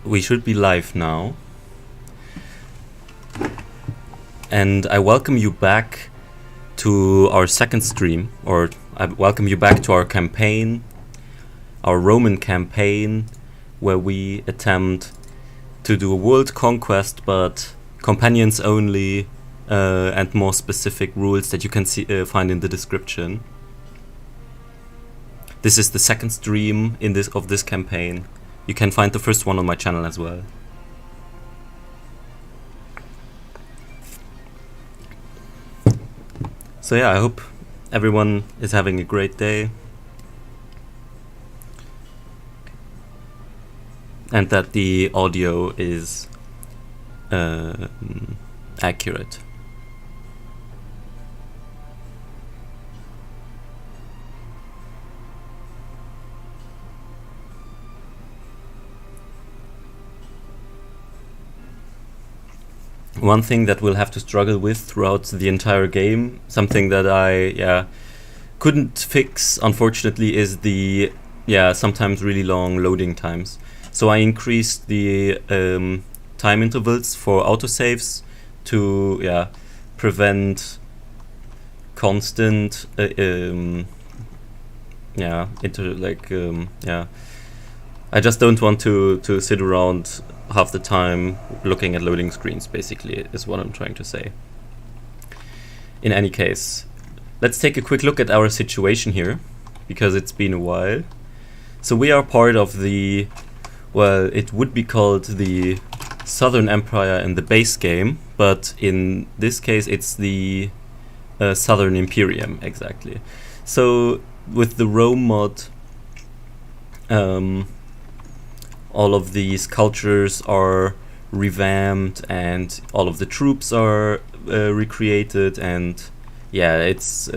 we should be live now. And I welcome you back to our second stream, or I welcome you back to our campaign, our Roman campaign, where we attempt to do a world conquest, but companions only, and more specific rules that you can find in the description. This is the second stream of this campaign. You can find the first one on my channel as well. So yeah, I hope everyone is having a great day. And that the audio is accurate. One thing that we'll have to struggle with throughout the entire game, something that I couldn't fix, unfortunately, is the sometimes really long loading times. So I increased the time intervals for autosaves to prevent constant I just don't want to sit around half the time looking at loading screens, basically, is what I'm trying to say. In any case, let's take a quick look at our situation here, because it's been a while. So we are part of the, well, it would be called the Southern Empire in the base game, but in this case it's the Southern Imperium, exactly. So with the Rome mod, all of these cultures are revamped and all of the troops are recreated, and it's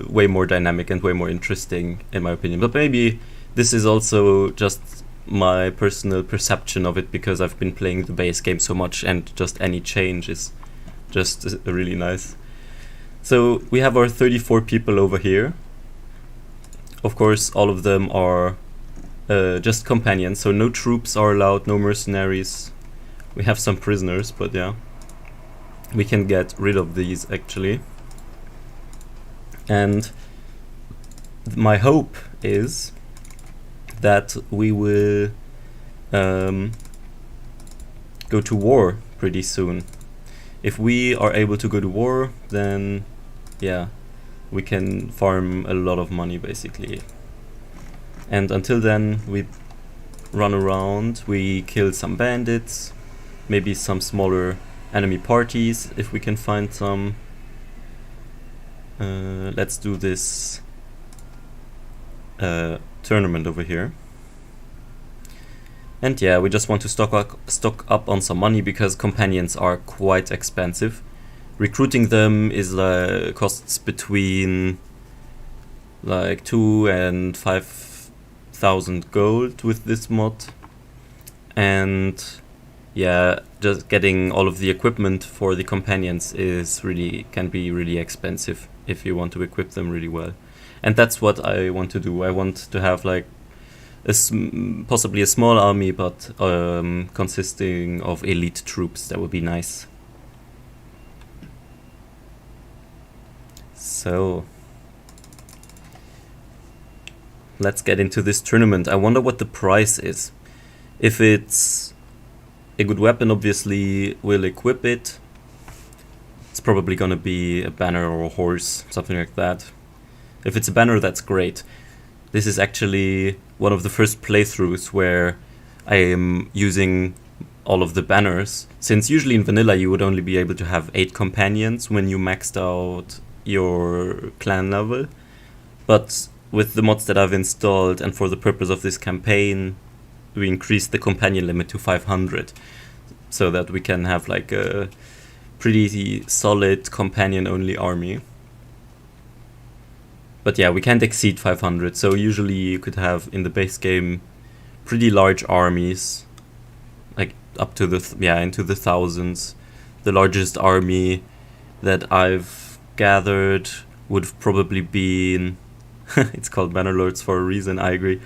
way more dynamic and way more interesting in my opinion. But maybe this is also just my personal perception of it, because I've been playing the base game so much and just any change is just really nice. So we have our 34 people over here. Of course, all of them are just companions, so no troops are allowed, no mercenaries. We have some prisoners, but yeah, we can get rid of these actually. And my hope is that we will go to war pretty soon. If we are able to go to war, then we can farm a lot of money basically. And until then, we run around, we kill some bandits, maybe some smaller enemy parties if we can find some. Let's do this tournament over here. And we just want to stock up on some money, because companions are quite expensive. Recruiting them is costs between like 2,000 and 5,000 gold with this mod, and just getting all of the equipment for the companions can be really expensive if you want to equip them really well. And that's what I want to do. I want to have like possibly a small army, but consisting of elite troops. That would be nice. So let's get into this tournament. I wonder what the price is. If it's a good weapon, obviously we'll equip it. It's probably gonna be a banner or a horse, something like that. If it's a banner, that's great. This is actually one of the first playthroughs where I am using all of the banners, since usually in vanilla you would only be able to have 8 companions when you maxed out your clan level. But with the mods that I've installed, and for the purpose of this campaign, we increased the companion limit to 500, so that we can have like a pretty solid companion-only army. But we can't exceed 500, so usually you could have in the base game pretty large armies, like up to into the thousands. The largest army that I've gathered would have probably been it's called Bannerlords for a reason, I agree.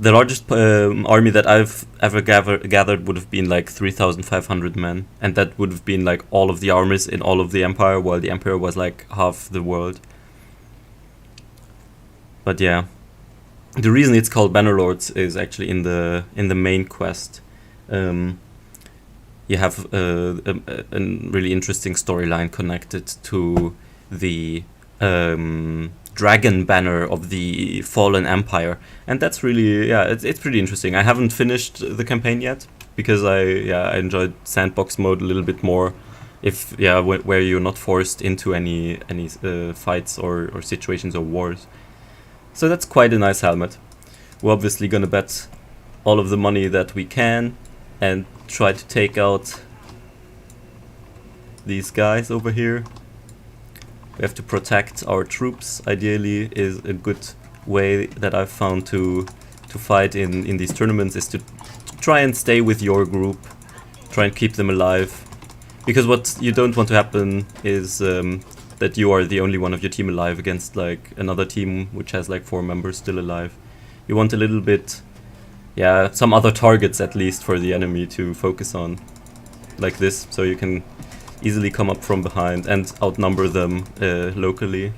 The largest army that I've ever gathered would have been like 3,500 men, and that would have been like all of the armies in all of the empire, while the empire was like half the world. But yeah, the reason it's called Bannerlords is actually in the main quest. You have a really interesting storyline connected to the dragon banner of the fallen empire, and that's really, yeah, it's pretty interesting. I haven't finished the campaign yet because I enjoyed sandbox mode a little bit more, if where you're not forced into any fights or situations or wars. So that's quite a nice helmet. We're obviously gonna bet all of the money that we can and try to take out these guys over here. We have to protect our troops, ideally, is a good way that I've found to fight in these tournaments, is to try and stay with your group, try and keep them alive. Because what you don't want to happen is that you are the only one of your team alive against like another team which has like 4 members still alive. You want a little bit, some other targets at least for the enemy to focus on, like this, so you can easily come up from behind and outnumber them locally.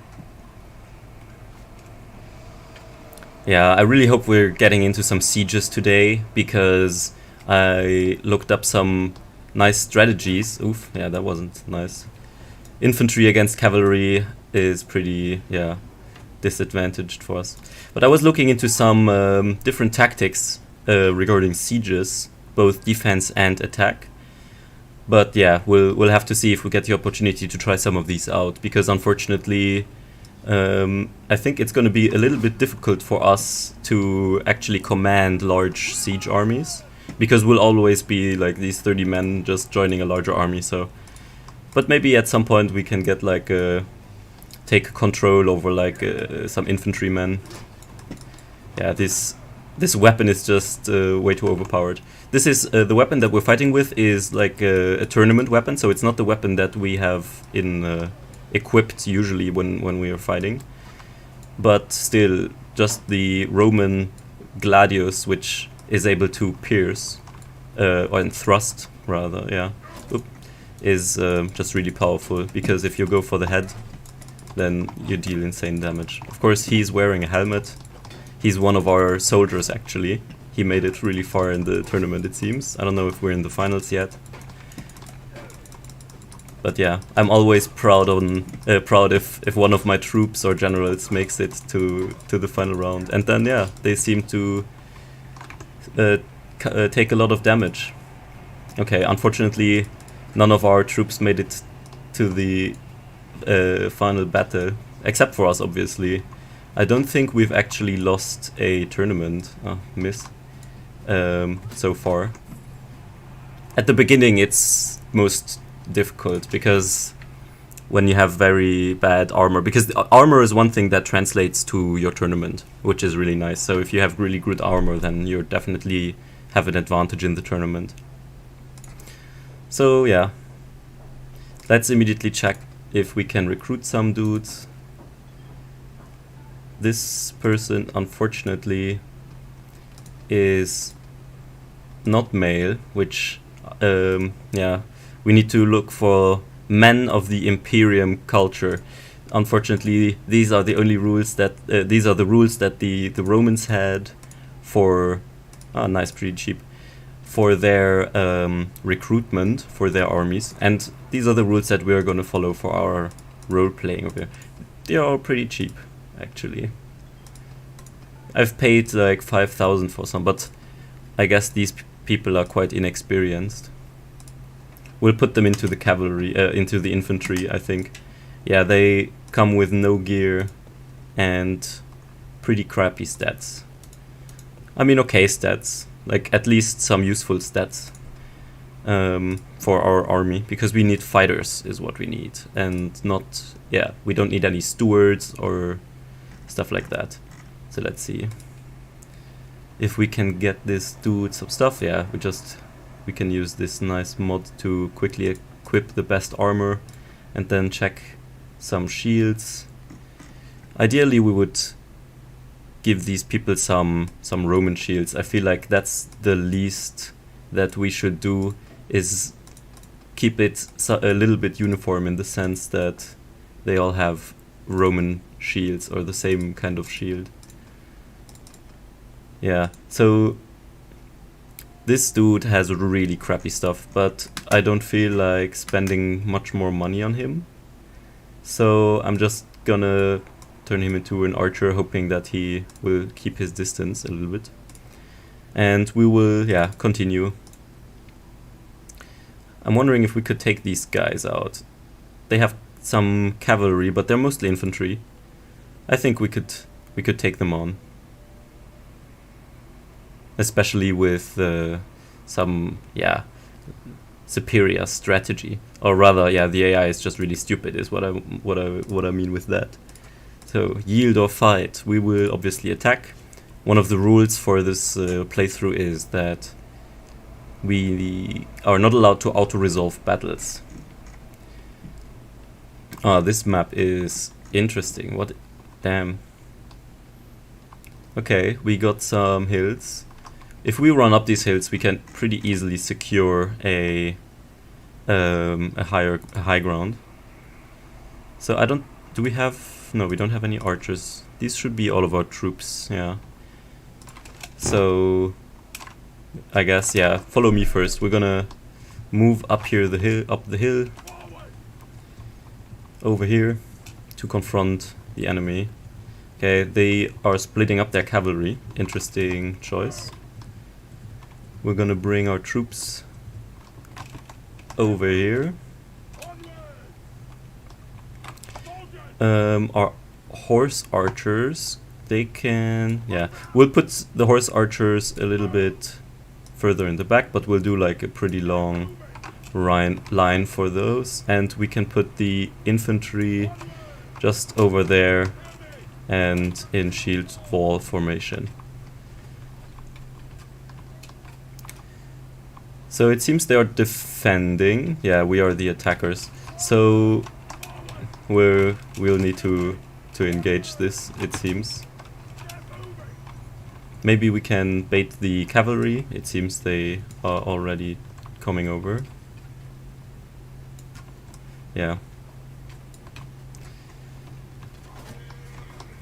Yeah, I really hope we're getting into some sieges today, because I looked up some nice strategies. Oof, yeah, that wasn't nice. Infantry against cavalry is pretty, disadvantaged for us. But I was looking into some different tactics regarding sieges, both defense and attack. But yeah, we'll have to see if we get the opportunity to try some of these out, because unfortunately I think it's going to be a little bit difficult for us to actually command large siege armies, because we'll always be like these 30 men just joining a larger army. So, but maybe at some point we can get like take control over like some infantrymen. Yeah, this weapon is just way too overpowered. This is the weapon that we're fighting with is like a tournament weapon, so it's not the weapon that we have in equipped usually when we are fighting. But still, just the Roman gladius, which is able to pierce or thrust rather, is just really powerful, because if you go for the head, then you deal insane damage. Of course, he's wearing a helmet. He's one of our soldiers, actually. He made it really far in the tournament, it seems. I don't know if we're in the finals yet. But yeah, I'm always proud if one of my troops or generals makes it to the final round. And then, yeah, they seem to take a lot of damage. Okay, unfortunately, none of our troops made it to the final battle, except for us, obviously. I don't think we've actually lost a tournament. Miss. So far. At the beginning it's most difficult, because when you have very bad armor, because armor is one thing that translates to your tournament, which is really nice. So if you have really good armor, then you definitely have an advantage in the tournament. So yeah, let's immediately check if we can recruit some dudes. This person, unfortunately, is not male, which, we need to look for men of the imperium culture. Unfortunately, these are the only rules that, these are the rules that the Romans had for, nice, pretty cheap, for their recruitment for their armies. And these are the rules that we're going to follow for our role-playing over here. They are pretty cheap, actually. I've paid like 5,000 for some, but I guess these people are quite inexperienced. We'll put them into the cavalry, into the infantry, I think. Yeah, they come with no gear and pretty crappy stats. I mean, okay stats, like at least some useful stats for our army, because we need fighters is what we need, and not, we don't need any stewards or stuff like that. So let's see if we can get this dude some stuff. Yeah, we can use this nice mod to quickly equip the best armor and then check some shields. Ideally we would give these people some Roman shields. I feel like that's the least that we should do, is keep it a little bit uniform in the sense that they all have Roman shields or the same kind of shield. Yeah, so this dude has really crappy stuff, but I don't feel like spending much more money on him. So I'm just gonna turn him into an archer, hoping that he will keep his distance a little bit. And we will, yeah, continue. I'm wondering if we could take these guys out. They have some cavalry, but they're mostly infantry. I think we could take them on. Especially with some, yeah, superior strategy, or rather, yeah, the AI is just really stupid, is what I mean with that. So yield or fight. We will obviously attack. One of the rules for this playthrough is that we are not allowed to auto-resolve battles. Ah, this map is interesting. What? Damn. Okay, we got some hills. If we run up these hills, we can pretty easily secure a high ground. So I don't. Do we have? No, we don't have any archers. These should be all of our troops. Yeah. So I guess, yeah. Follow me first. We're gonna move up here up the hill, over here, to confront the enemy. Okay, they are splitting up their cavalry. Interesting choice. We're gonna bring our troops over here. Our horse archers, they can, yeah, we'll put the horse archers a little bit further in the back, but we'll do like a pretty long line for those, and we can put the infantry just over there and in shield wall formation. So it seems they are defending. Yeah, we are the attackers. So we'll need to engage this, it seems. Maybe we can bait the cavalry. It seems they are already coming over. Yeah.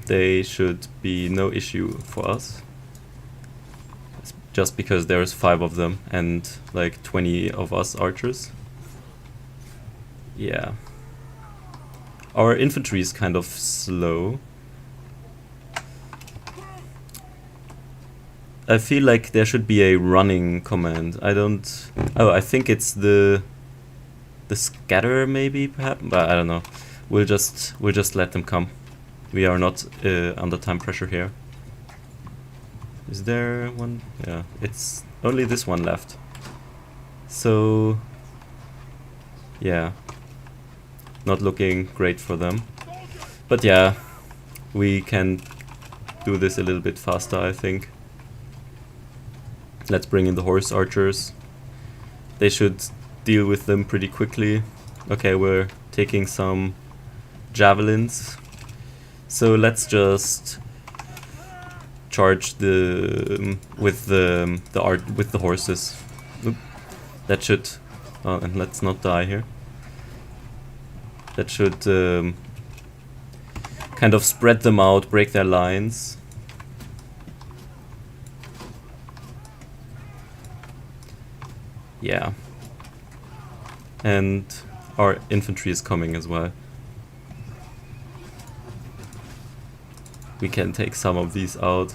They should be no issue for us. Just because there's 5 of them and like 20 of us archers. Yeah. Our infantry is kind of slow. I feel like there should be a running command. I don't... Oh, I think it's the scatter maybe, perhaps? But I don't know. We'll just let them come. We are not under time pressure here. Is there one? Yeah, it's only this one left. So, yeah, not looking great for them. But yeah, we can do this a little bit faster, I think. Let's bring in the horse archers. They should deal with them pretty quickly. Okay, we're taking some javelins. So let's just charge with the horses. Oop. That should, and let's not die here. That should kind of spread them out, break their lines. Yeah. And our infantry is coming as well. We can take some of these out.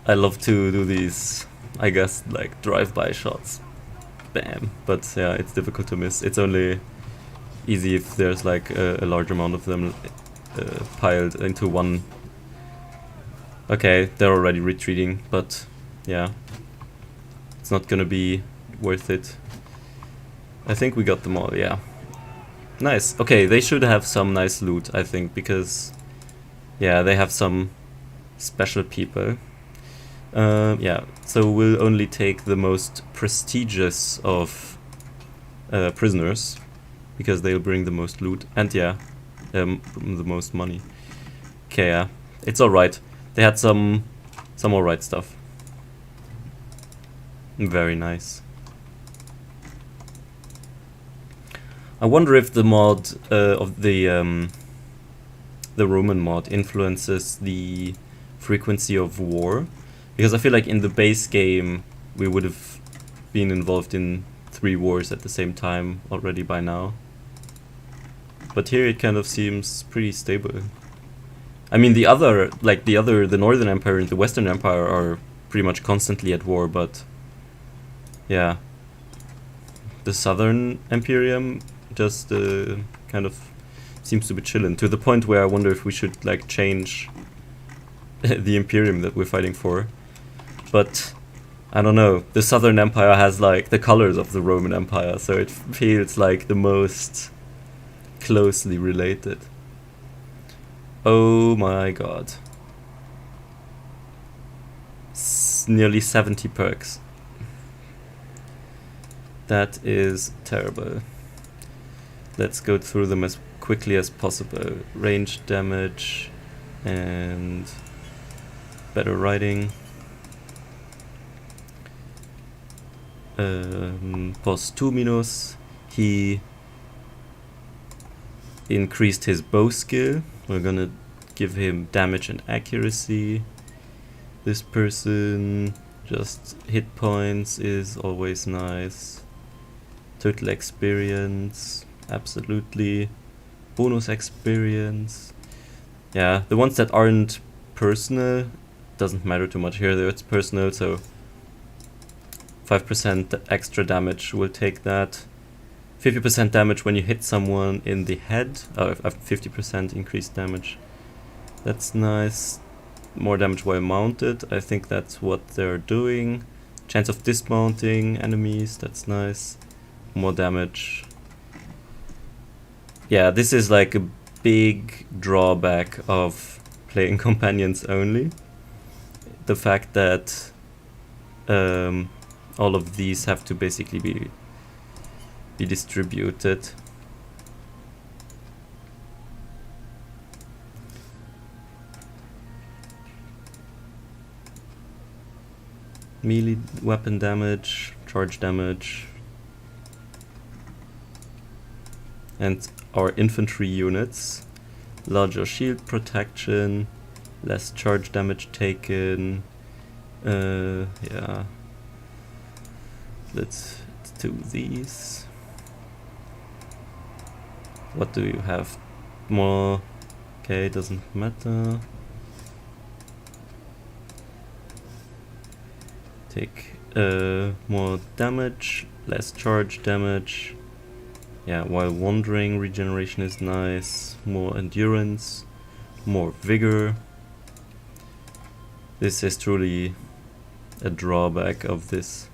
I love to do these, I guess, like drive-by shots. Bam. But yeah, it's difficult to miss. It's only easy if there's like a large amount of them piled into one. Okay, they're already retreating, but yeah, it's not gonna be worth it. I think we got them all, yeah. Nice. Okay, they should have some nice loot, I think, because yeah, they have some special people. Yeah, so we'll only take the most prestigious of prisoners, because they'll bring the most loot. And yeah, the most money. Okay, yeah, it's alright. They had some alright stuff. Very nice. I wonder if the mod of the Roman mod influences the frequency of war, because I feel like in the base game we would have been involved in 3 wars at the same time already by now. But here it kind of seems pretty stable. I mean, the Northern Empire and the Western Empire are pretty much constantly at war, but yeah, the Southern Imperium just kind of seems to be chillin', to the point where I wonder if we should like change the Imperium that we're fighting for. But I don't know, the Southern Empire has like the colors of the Roman Empire, so it feels like the most closely related. Oh my god. Nearly 70 perks. That is terrible. Let's go through them as quickly as possible. Range damage and better riding. Postuminus, he increased his bow skill. We're gonna give him damage and accuracy. This person, just hit points is always nice. Total experience, absolutely. Bonus experience. Yeah, the ones that aren't personal doesn't matter too much here, though it's personal, so 5% extra damage will take that. 50% damage when you hit someone in the head. 50% increased damage. That's nice. More damage while mounted. I think that's what they're doing. Chance of dismounting enemies. That's nice. More damage. Yeah, this is like a big drawback of playing companions only. The fact that all of these have to basically be distributed. Melee weapon damage, charge damage, and our infantry units. Larger shield protection, less charge damage taken. Yeah. Let's do these. What do you have? More. Okay, doesn't matter. Take more damage, less charge damage. Yeah, while wandering, regeneration is nice. More endurance, more vigor. This is truly a drawback of this.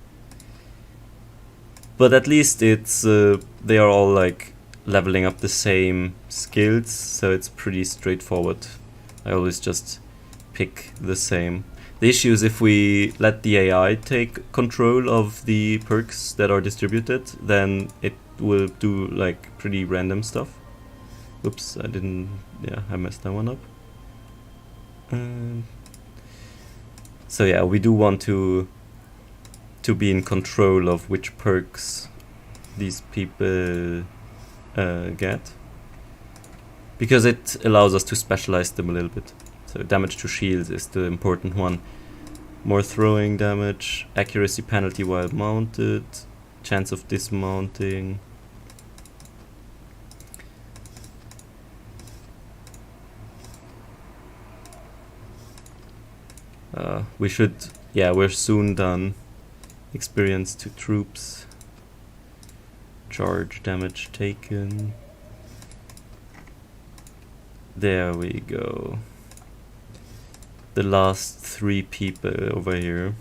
But at least it's they are all like leveling up the same skills, so it's pretty straightforward. I always just pick the same. The issue is if we let the AI take control of the perks that are distributed, then it will do like pretty random stuff. Oops, I messed that one up. So yeah, we do want to be in control of which perks these people get, because it allows us to specialize them a little bit. So damage to shields is the important one. More throwing damage, accuracy penalty while mounted, chance of dismounting. We're soon done. Experience to troops. Charge damage taken. There we go. The last 3 people over here.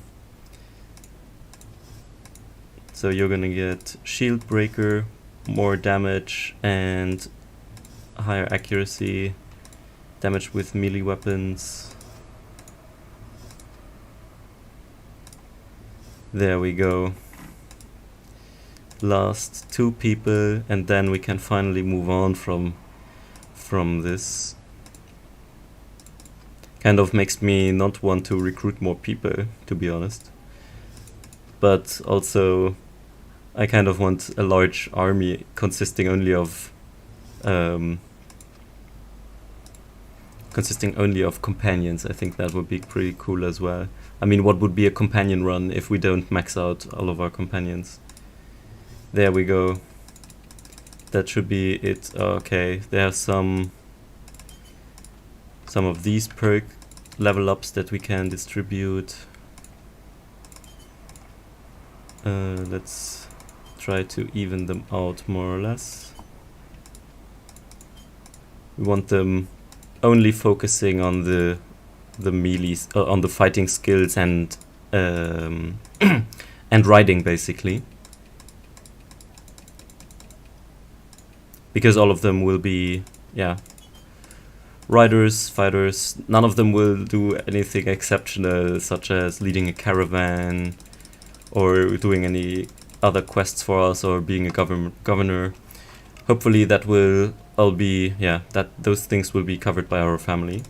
So you're gonna get shield breaker, more damage and higher accuracy, damage with melee weapons. There we go. Last 2 people, and then we can finally move on from from this. Kind of makes me not want to recruit more people, to be honest. But also, I kind of want a large army consisting only of companions. I think that would be pretty cool as well. I mean, what would be a companion run if we don't max out all of our companions? There we go. That should be it. Okay, there are some of these perk level ups that we can distribute. Let's try to even them out more or less. We want them only focusing on the melee, on the fighting skills and and riding, basically, because all of them will be riders, fighters. None of them will do anything exceptional, such as leading a caravan or doing any other quests for us or being a governor. Hopefully that will all be, that those things will be covered by our family.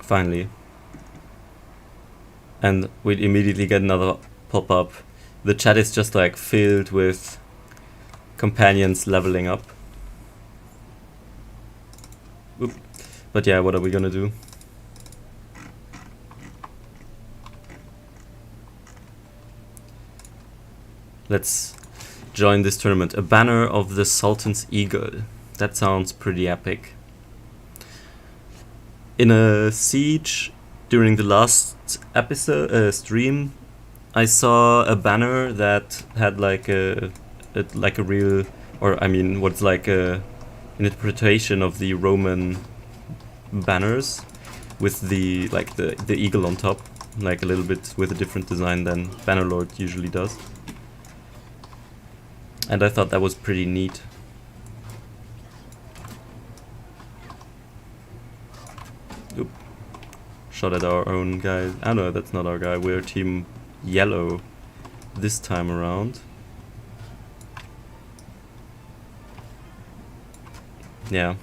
Finally. And we'd immediately get another pop-up. The chat is just like filled with companions leveling up. Oop. But yeah, what are we gonna do? Let's join this tournament. A banner of the Sultan's Eagle. That sounds pretty epic. In a siege during the last episode stream, I saw a banner that had like a real, or I mean, what's like a interpretation of the Roman banners, with the eagle on top, like a little bit with a different design than Bannerlord usually does. And I thought that was pretty neat. Oop. Shot at our own guy. Ah no, that's not our guy. We're team yellow this time around. Yeah,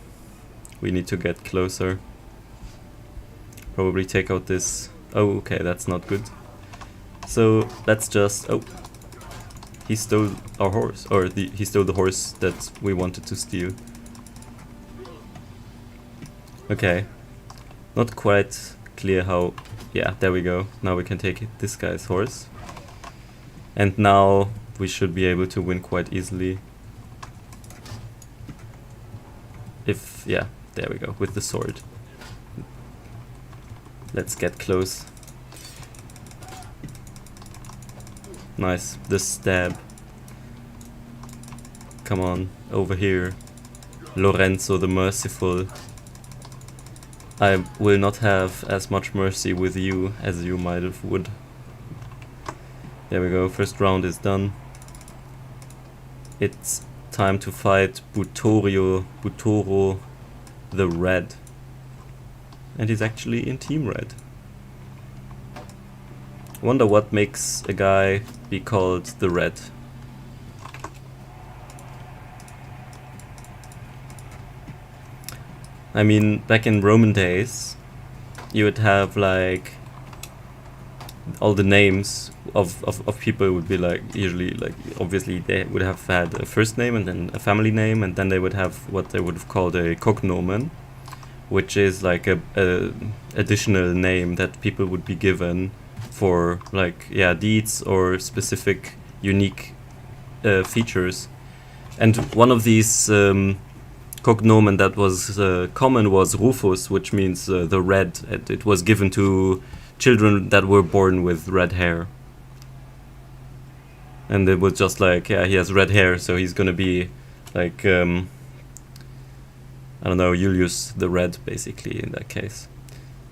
we need to get closer. Probably take out this. Oh, okay, that's not good. So let's just. Oh, he stole our horse, or he stole the horse that we wanted to steal. Okay, not quite clear how. Yeah, there we go. Now we can take this guy's horse, and now we should be able to win quite easily. If, yeah, there we go, with the sword. Let's get close. Nice, the stab. Come on, over here. Lorenzo the Merciful. I will not have as much mercy with you as you might have would. There we go, first round is done. It's time to fight Butoro the Red. And he's actually in Team Red. Wonder what makes a guy be called the Red. I mean, back in Roman days, you would have like all the names of people would be like, usually like, obviously they would have had a first name and then a family name, and then they would have what they would have called a cognomen, which is like a additional name that people would be given for like, yeah, deeds or specific unique features. And one of these cognomen that was common was Rufus, which means the red, and it was given to children that were born with red hair. And it was just like, yeah, he has red hair, so he's gonna be like, I don't know, Julius the Red, basically, in that case.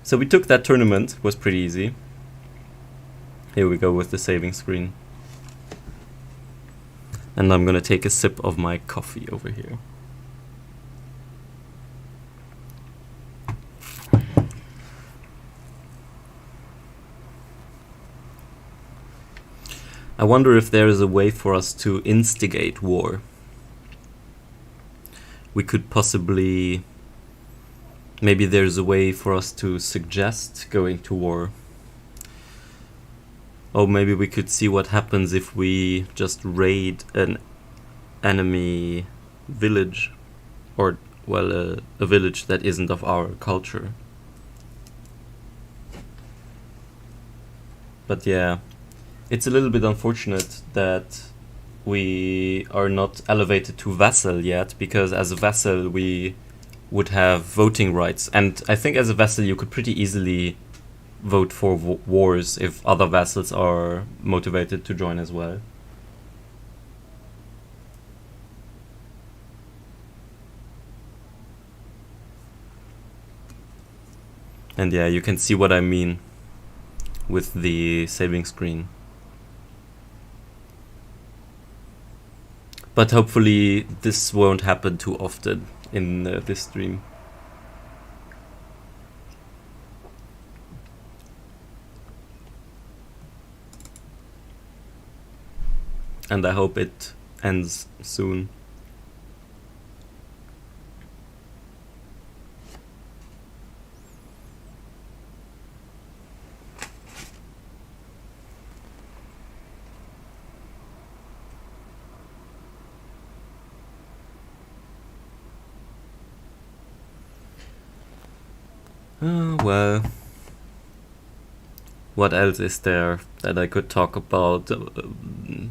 So we took that tournament, it was pretty easy. Here we go with the saving screen. And I'm gonna take a sip of my coffee over here. I wonder if there is a way for us to instigate war. we could possibly... Maybe there's a way for us to suggest going to war. Or maybe we could see what happens if we just raid an enemy village. Or, well, a village that isn't of our culture. But yeah, it's a little bit unfortunate that we are not elevated to vassal yet, because as a vassal we would have voting rights, and I think as a vassal you could pretty easily vote for wars if other vassals are motivated to join as well. And yeah, you can see what I mean with the saving screen. But hopefully this won't happen too often in this stream. And I hope it ends soon. Well, what else is there that I could talk about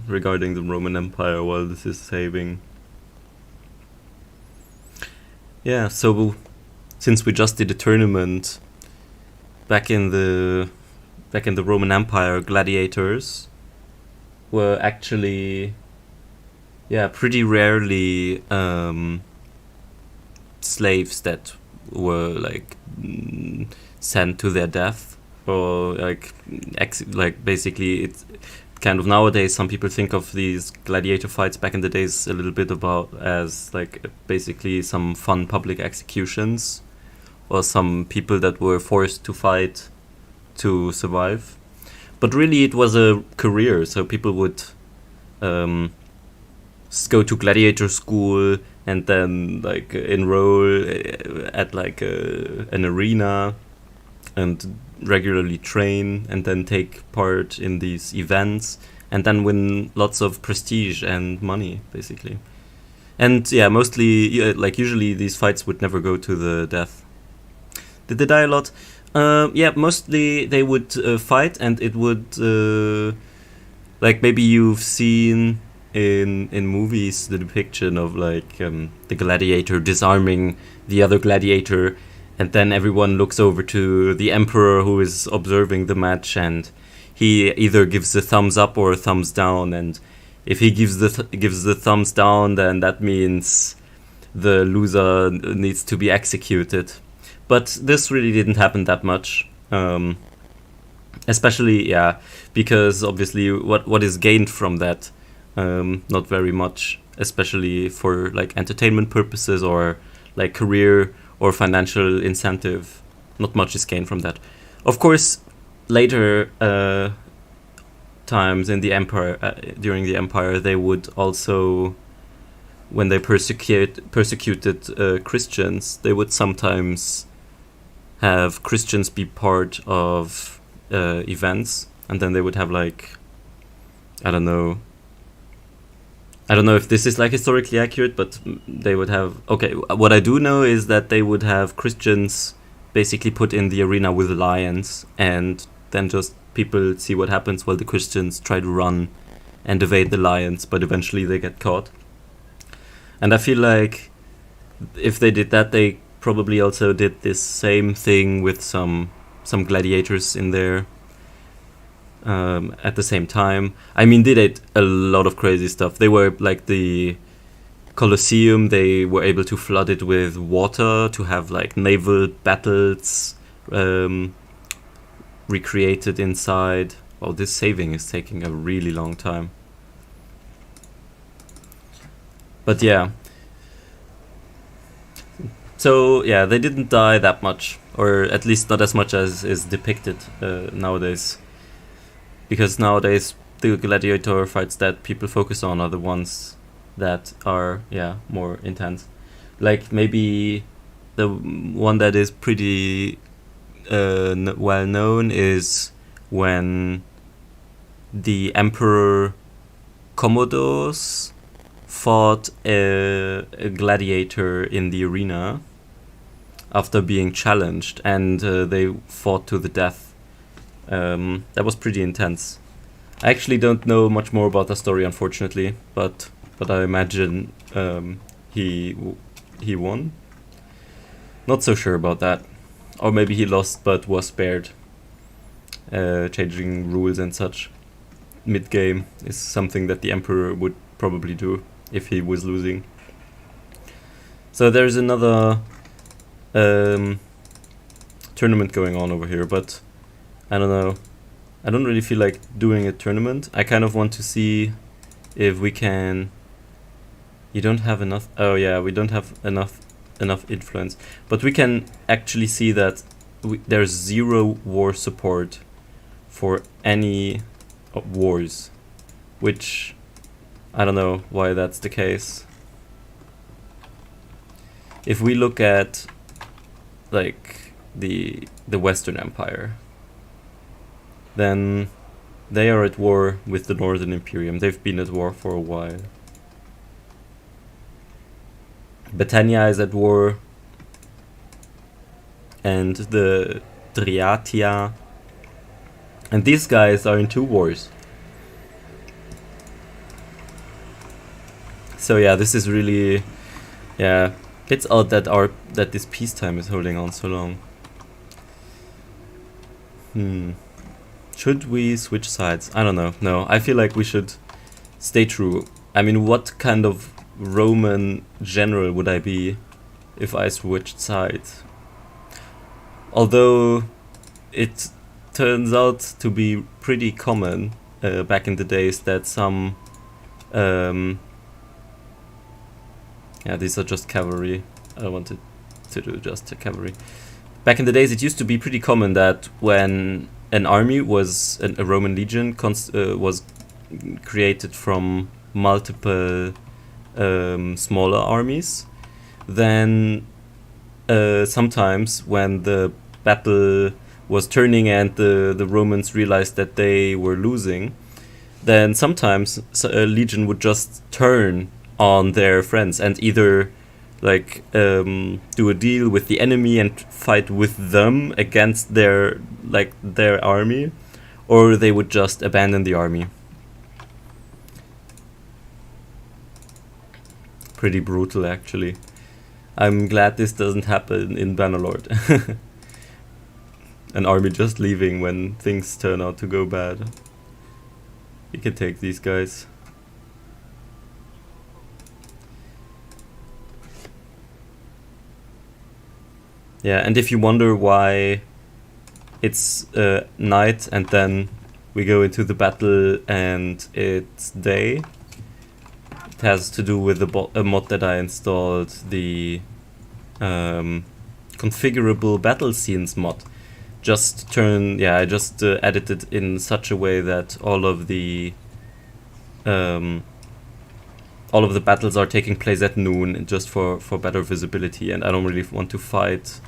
regarding the Roman Empire while this is saving? Yeah, so since we just did a tournament back in the Roman Empire, gladiators were actually, yeah, pretty rarely slaves that were like sent to their death, or like basically it's kind of nowadays some people think of these gladiator fights back in the days a little bit about as like basically some fun public executions or some people that were forced to fight to survive, but really it was a career. So people would go to gladiator school and then like enroll at like an arena and regularly train and then take part in these events and then win lots of prestige and money basically. And yeah, mostly like usually these fights would never go to the death. Did they die a lot? Yeah, mostly they would fight, and it would like maybe you've seen in movies the depiction of like the gladiator disarming the other gladiator, and then everyone looks over to the emperor who is observing the match, and he either gives a thumbs up or a thumbs down, and if he gives the thumbs down, then that means the loser needs to be executed. But this really didn't happen that much, especially because obviously what is gained from that? Not very much, especially for like entertainment purposes or like career or financial incentive. Not much is gained from that. Of course, later times in the empire, during the empire, they would also, when they persecuted Christians, they would sometimes have Christians be part of events, and then they would have like, I don't know if this is like historically accurate, but they would have, okay, what I do know is that they would have Christians basically put in the arena with lions, and then just people see what happens while the Christians try to run and evade the lions, but eventually they get caught. And I feel like if they did that, they probably also did this same thing with some gladiators in there at the same time. I mean, they did a lot of crazy stuff. They were like the Colosseum, they were able to flood it with water to have like naval battles recreated inside. Well, this saving is taking a really long time. But yeah. So yeah, they didn't die that much, or at least not as much as is depicted nowadays. Because nowadays the gladiator fights that people focus on are the ones that are more intense. like maybe the one that is pretty well known is when the Emperor Commodus fought a gladiator in the arena after being challenged, and they fought to the death. That was pretty intense. I actually don't know much more about the story, unfortunately, but I imagine he won. Not so sure about that. Or maybe he lost but was spared. Changing rules and such mid-game is something that the Emperor would probably do if he was losing. So there's another tournament going on over here, but I don't know. I don't really feel like doing a tournament. I kind of want to see if we can... You don't have enough... Oh yeah, we don't have enough influence. But we can actually see that there's 0 war support for any wars, which I don't know why that's the case. If we look at like the Western Empire, then they are at war with the Northern Imperium. They've been at war for a while. Britannia is at war, and the Driatia, and these guys are in 2 wars. So yeah, this is really, yeah, it's odd that this peacetime is holding on so long. Should we switch sides? I don't know. No, I feel like we should stay true. I mean, what kind of Roman general would I be if I switched sides? Although it turns out to be pretty common back in the days that some... yeah, these are just cavalry. I wanted to do just cavalry. Back in the days, it used to be pretty common that when an army was a Roman legion was created from multiple smaller armies, then sometimes when the battle was turning and the Romans realized that they were losing, then sometimes a legion would just turn on their friends and either like do a deal with the enemy and fight with them against their army, or they would just abandon the army. Pretty brutal, actually. I'm glad this doesn't happen in Bannerlord. An army just leaving when things turn out to go bad. You can take these guys. Yeah, and if you wonder why it's night and then we go into the battle and it's day, it has to do with a mod that I installed, the configurable battle scenes mod. I just edited it in such a way that all of the battles are taking place at noon, just for better visibility, and I don't really want to fight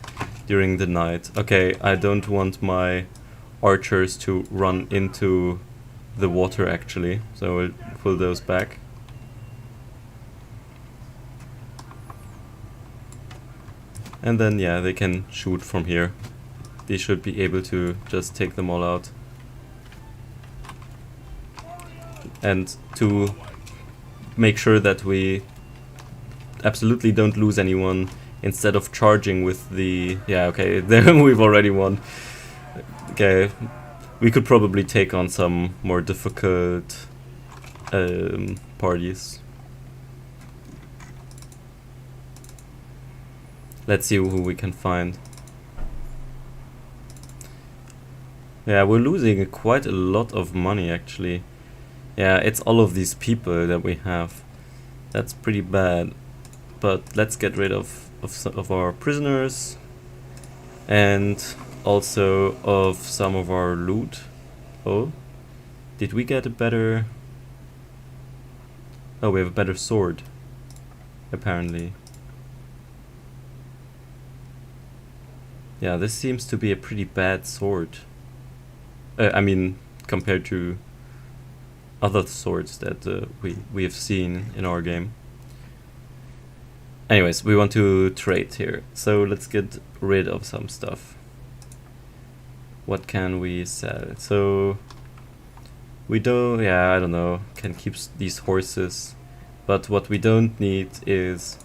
during the night. Okay, I don't want my archers to run into the water, actually, so we'll pull those back. And then, yeah, they can shoot from here. They should be able to just take them all out. And to make sure that we absolutely don't lose anyone, instead of charging with the... Yeah, okay, there we've already won. Okay, we could probably take on some more difficult parties. Let's see who we can find. Yeah, we're losing quite a lot of money, actually. Yeah, it's all of these people that we have. That's pretty bad. But let's get rid of some of our prisoners. And also of some of our loot. Oh, did we get a better... Oh, we have a better sword, apparently. Yeah, this seems to be a pretty bad sword. I mean, compared to other swords that we have seen in our game. Anyways, we want to trade here, so let's get rid of some stuff. What can we sell? So we don't, yeah, I don't know, can keep these horses, but what we don't need is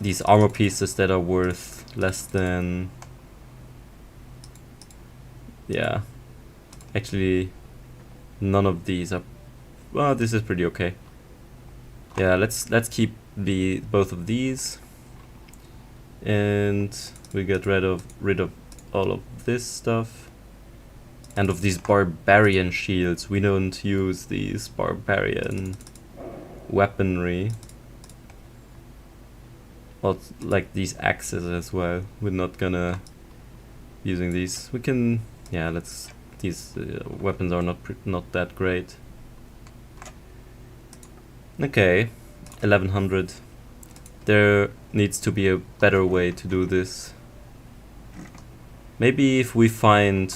these armor pieces that are worth less than, yeah, actually none of these are, well, this is pretty okay. Yeah, let's keep both of these, and we get rid of all of this stuff, and of these barbarian shields. We don't use these barbarian weaponry, well, like these axes as well. We're not gonna using these. We can, yeah, let's, these weapons are not that great. Okay, 1100. There needs to be a better way to do this. Maybe if we find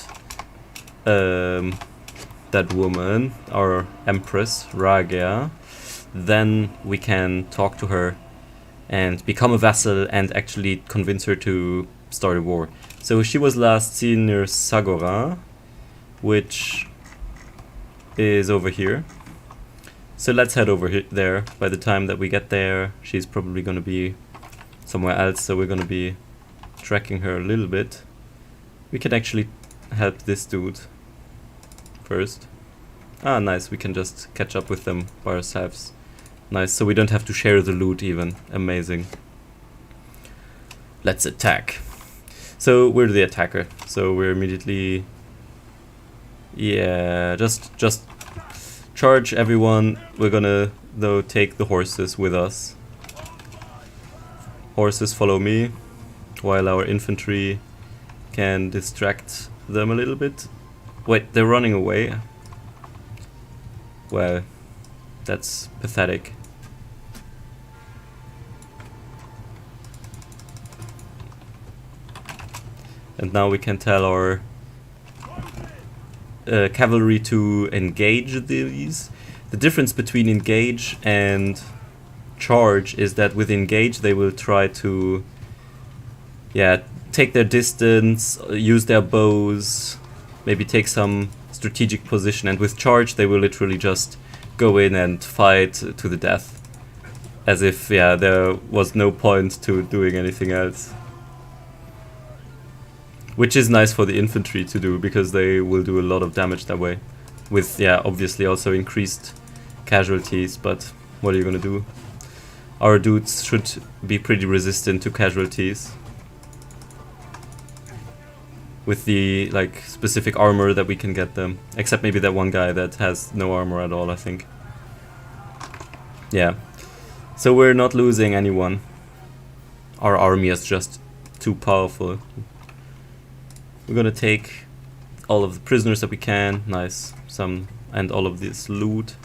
that woman, our Empress, Ragia, then we can talk to her and become a vassal and actually convince her to start a war. So she was last seen near Sagora, which is over here. So let's head over there. By the time that we get there, she's probably going to be somewhere else, so we're going to be tracking her a little bit. We can actually help this dude first. Ah, nice, we can just catch up with them by ourselves. Nice, so we don't have to share the loot even. Amazing. Let's attack. So we're the attacker, so we're immediately, yeah, just charge everyone. We're gonna, though, take the horses with us. Horses follow me, while our infantry can distract them a little bit. Wait, they're running away. Well, that's pathetic. And now we can tell our cavalry to engage these. The difference between engage and charge is that with engage they will try to, yeah, take their distance, use their bows, maybe take some strategic position, and with charge they will literally just go in and fight to the death, as if, yeah, there was no point to doing anything else. Which is nice for the infantry to do, because they will do a lot of damage that way. With, yeah, obviously also increased casualties, but what are you gonna do? Our dudes should be pretty resistant to casualties. With the, like, specific armor that we can get them. Except maybe that one guy that has no armor at all, I think. Yeah. So we're not losing anyone. Our army is just too powerful. We're gonna take all of the prisoners that we can. Nice. Some, and all of this loot.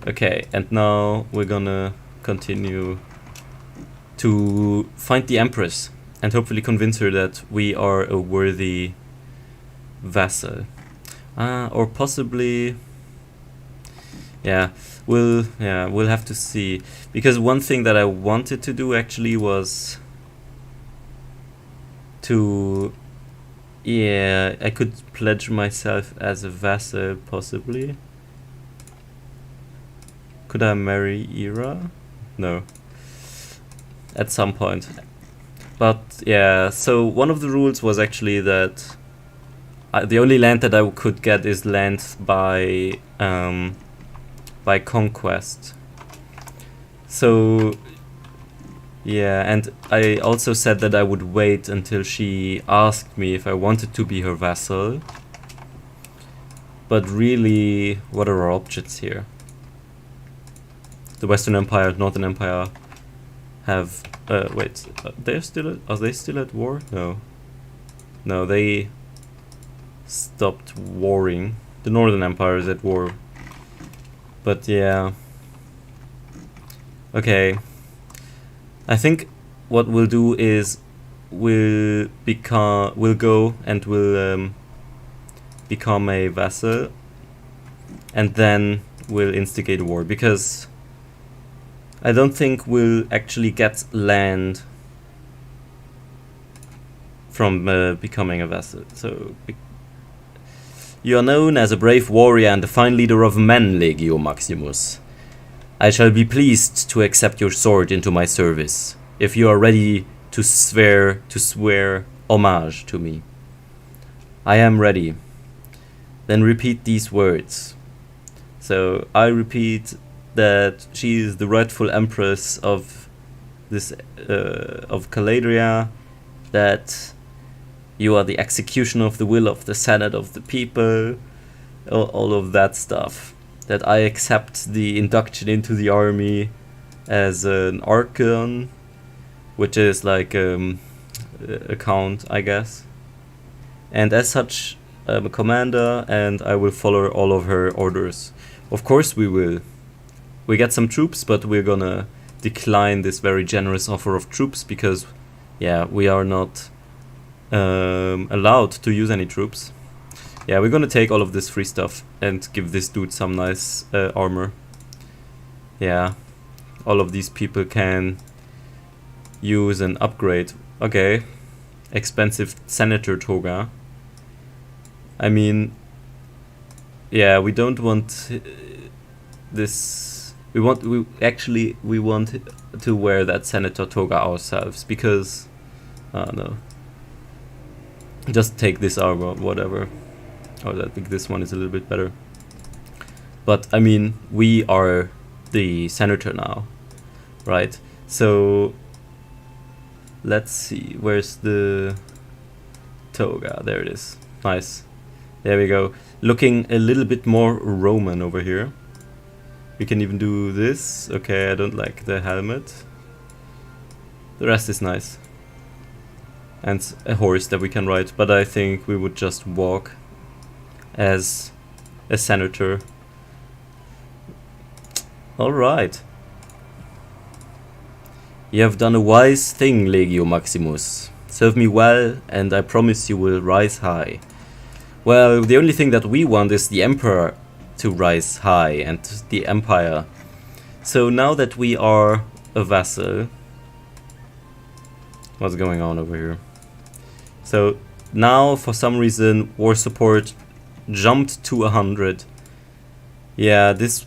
Okay, and now we're gonna continue to find the Empress and hopefully convince her that we are a worthy vassal. Or possibly, yeah, we'll have to see. Because one thing that I wanted to do actually was to, yeah, I could pledge myself as a vassal, possibly. Could I marry Ira? No. At some point. But yeah, so one of the rules was actually that the only land that I could get is land by conquest. So yeah, and I also said that I would wait until she asked me if I wanted to be her vassal. But really, what are our options here? The Western Empire, Northern Empire have, wait, are they still at war? No, they stopped warring. The Northern Empire is at war. But yeah, okay, I think what we'll do is will go and will become a vassal, and then will instigate a war, because I don't think we'll actually get land from becoming a vassal. So you are known as a brave warrior and a fine leader of men, Legio Maximus. I shall be pleased to accept your sword into my service, if you are ready to swear homage to me. I am ready. Then repeat these words. So I repeat that she is the rightful empress of this of Caladria, that you are the executioner of the will of the Senate of the people, all of that stuff. That I accept the induction into the army as an archon, which is like a count, I guess. And as such, I'm a commander, and I will follow all of her orders. Of course we will. We get some troops, but we're gonna decline this very generous offer of troops, because, yeah, we are not allowed to use any troops. Yeah, we're gonna take all of this free stuff and give this dude some nice armor. Yeah, all of these people can use an upgrade. Okay, expensive senator toga. I mean, yeah, we don't want this. We want to wear that senator toga ourselves, because no. Just take this armor, whatever. Oh, I think this one is a little bit better. But I mean, we are the senator now, right? So let's see, where's the toga? There it is. Nice. There we go. Looking a little bit more Roman over here. We can even do this. Okay, I don't like the helmet. The rest is nice. And a horse that we can ride, but I think we would just walk as a senator. Alright. You have done a wise thing, Legio Maximus. Serve me well, and I promise you will rise high. Well, the only thing that we want is the Emperor to rise high, and the Empire. So now that we are a vassal... What's going on over here? So now, for some reason, war support jumped to 100. Yeah, this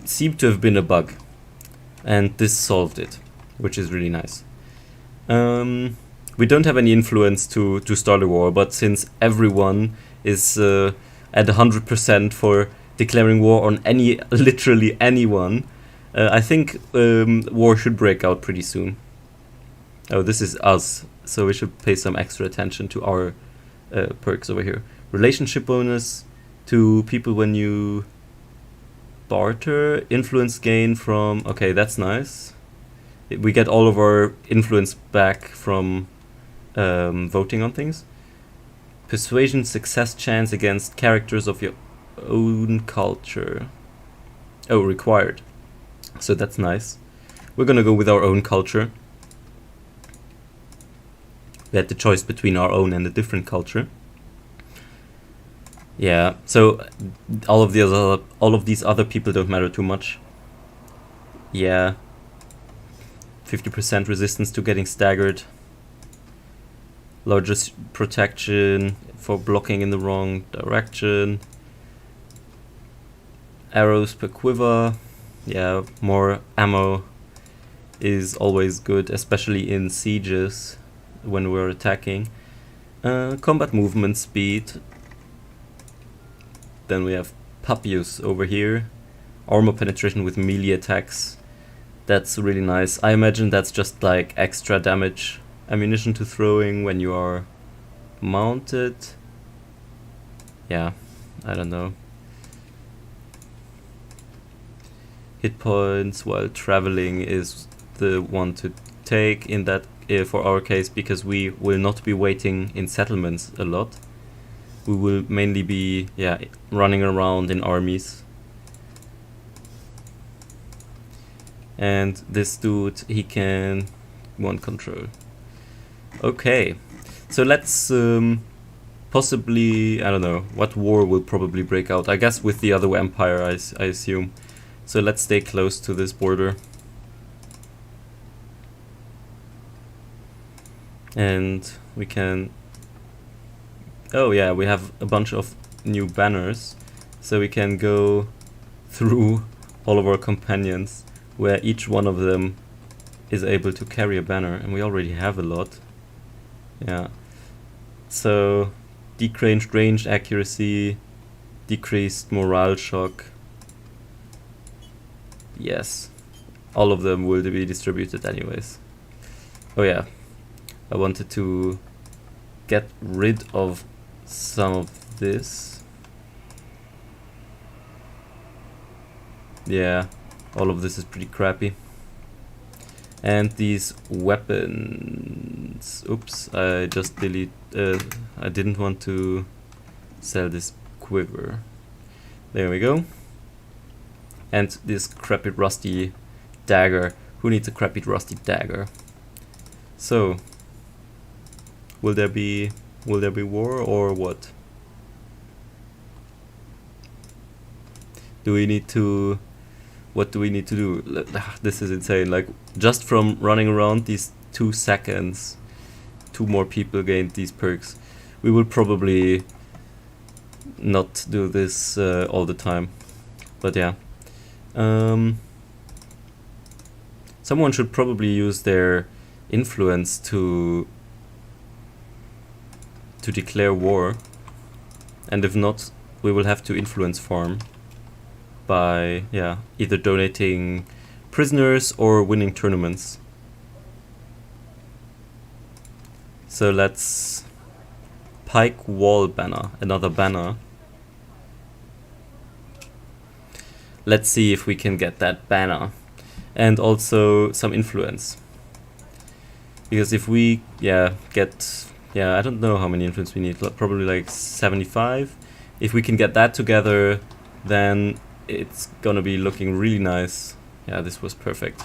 seemed to have been a bug, and this solved it, which is really nice. We don't have any influence to start a war, but since everyone is at 100% for declaring war on literally anyone, I think war should break out pretty soon. Oh, this is us, so we should pay some extra attention to our perks over here. Relationship bonus to people when you barter. Influence gain from... Okay, that's nice. We get all of our influence back from voting on things. Persuasion success chance against characters of your own culture. Oh, required. So that's nice. We're gonna go with our own culture. We had the choice between our own and a different culture. Yeah, so all of these other people don't matter too much. Yeah. 50% resistance to getting staggered. Largest protection for blocking in the wrong direction. Arrows per quiver. Yeah, more ammo is always good, especially in sieges when we're attacking. Combat movement speed. Then we have Papius over here. Armor penetration with melee attacks. That's really nice. I imagine that's just like extra damage. Ammunition to throwing when you are mounted. Yeah, I don't know. Hit points while traveling is the one to take in that for our case, because we will not be waiting in settlements a lot. We will mainly be running around in armies. And this dude, he can want control. Okay, so let's possibly, I don't know, what war will probably break out? I guess with the other empire, I assume. So let's stay close to this border. And we can... Oh yeah, we have a bunch of new banners. So we can go through all of our companions, where each one of them is able to carry a banner. And we already have a lot. Yeah. So... decreased range accuracy, decreased morale shock. Yes, all of them will be distributed anyways. Oh yeah, I wanted to get rid of some of this. Yeah, all of this is pretty crappy. And these weapons... Oops, I just I didn't want to sell this quiver. There we go. And this crappy rusty dagger. Who needs a crappy rusty dagger? So, will there be war or what? Do we need to... What do we need to do? This is insane. Like, just from running around these 2 seconds, 2 more people gained these perks. We will probably not do this all the time. But yeah. Someone should probably use their influence to declare war. And if not, we will have to influence farm by, yeah, either donating prisoners or winning tournaments. So let's pike wall banner, another banner. Let's see if we can get that banner. And also some influence. Because if we, get, I don't know how many influence we need, probably like 75. If we can get that together, then it's gonna be looking really nice. Yeah, this was perfect.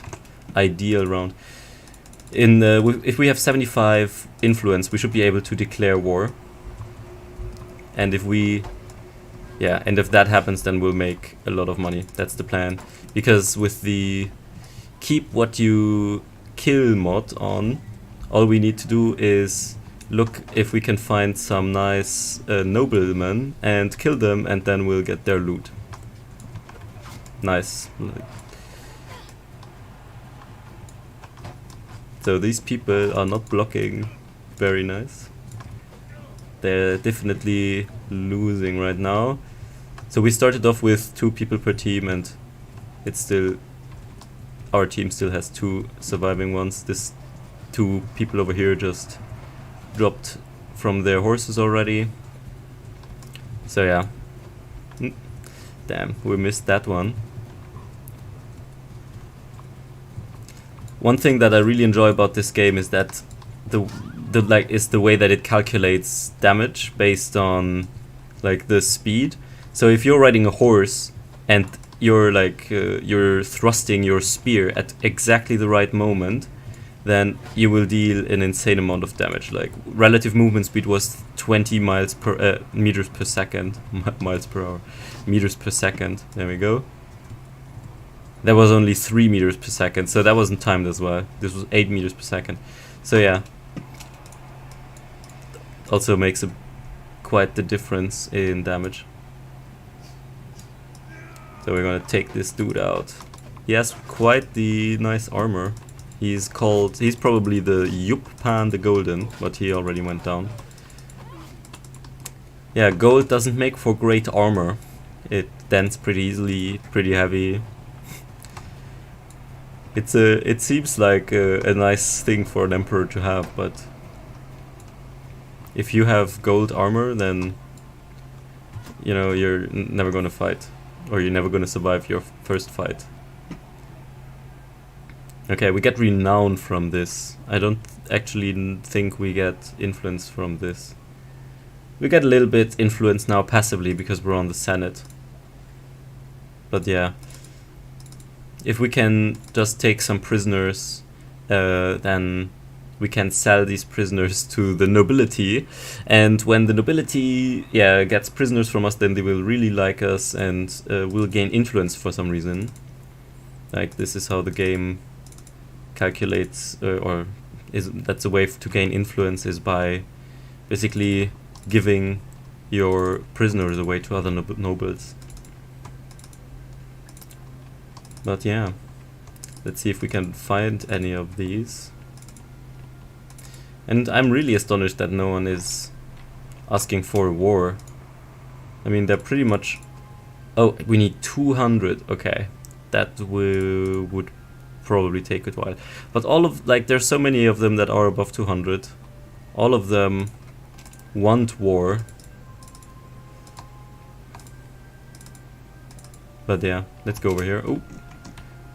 Ideal round. If we have 75 influence, we should be able to declare war. And if we... Yeah, and if that happens, then we'll make a lot of money. That's the plan. Because with the keep what you kill mod on, all we need to do is look if we can find some nice noblemen and kill them, and then we'll get their loot. Nice. So these people are not blocking. Very nice. They're definitely losing right now. So we started off with 2 people per team, and it's still... Our team still has 2 surviving ones. This 2 people over here just dropped from their horses already. So yeah. Damn, we missed that one. One thing that I really enjoy about this game is that the way that it calculates damage based on like the speed. So if you're riding a horse and you're like you're thrusting your spear at exactly the right moment, then you will deal an insane amount of damage. Like relative movement speed was 20 miles per meters per second, miles per hour, meters per second. There we go. That was only 3 meters per second, so that wasn't timed as well. This was 8 meters per second. So yeah, also makes quite the difference in damage. So we're gonna take this dude out. He has quite the nice armor. He's probably the Yupan the Golden, but he already went down. Yeah, gold doesn't make for great armor. It dents pretty easily, pretty heavy. It seems like a nice thing for an emperor to have, but if you have gold armor, then you know you're never gonna fight, or you're never gonna survive your first fight. Okay, we get renown from this. I don't actually think we get influence from this. We get a little bit influence now passively because we're on the Senate. But yeah. If we can just take some prisoners, then we can sell these prisoners to the nobility, and when the nobility gets prisoners from us, then they will really like us and will gain influence for some reason. Like, this is how the game calculates, that's a way to gain influence, is by basically giving your prisoners away to other nobles. But yeah, let's see if we can find any of these. And I'm really astonished that no one is asking for a war. I mean, they're pretty much... Oh, we need 200. Okay, that would probably take a while. But all of... Like, there's so many of them that are above 200. All of them want war. But yeah, let's go over here. Oh,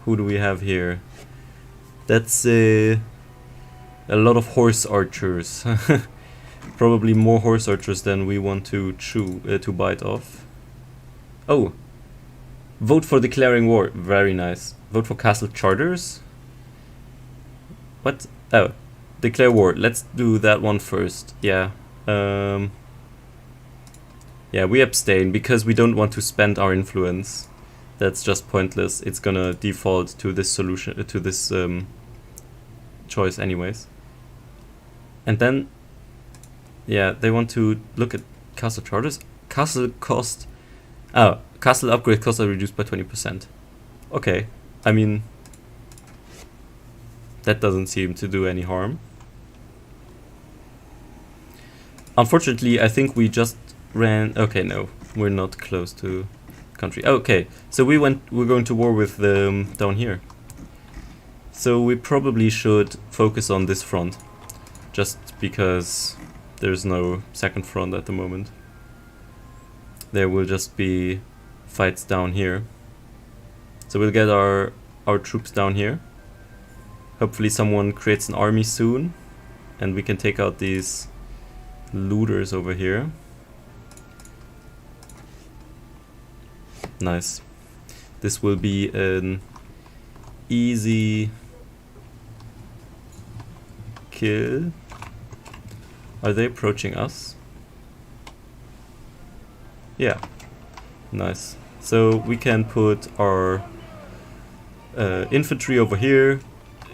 who do we have here? That's a lot of horse archers. Probably more horse archers than we want to bite off. Oh, vote for declaring war. Very nice. Vote for castle charters. What? Oh, declare war. Let's do that one first. Yeah. Yeah, we abstain because we don't want to spend our influence. That's just pointless. It's gonna default to this solution, to this choice anyways. And then, yeah, they want to look at castle charters. Castle cost... Oh, castle upgrade costs are reduced by 20%. Okay, I mean, that doesn't seem to do any harm. Unfortunately, I think we just ran... Okay, no, we're not close to country. Okay, so we're going to war with them down here. So we probably should focus on this front, just because there's no second front at the moment. There will just be fights down here. So we'll get our troops down here. Hopefully someone creates an army soon, and we can take out these looters over here. Nice. This will be an easy kill. Are they approaching us? Yeah. Nice. So we can put our infantry over here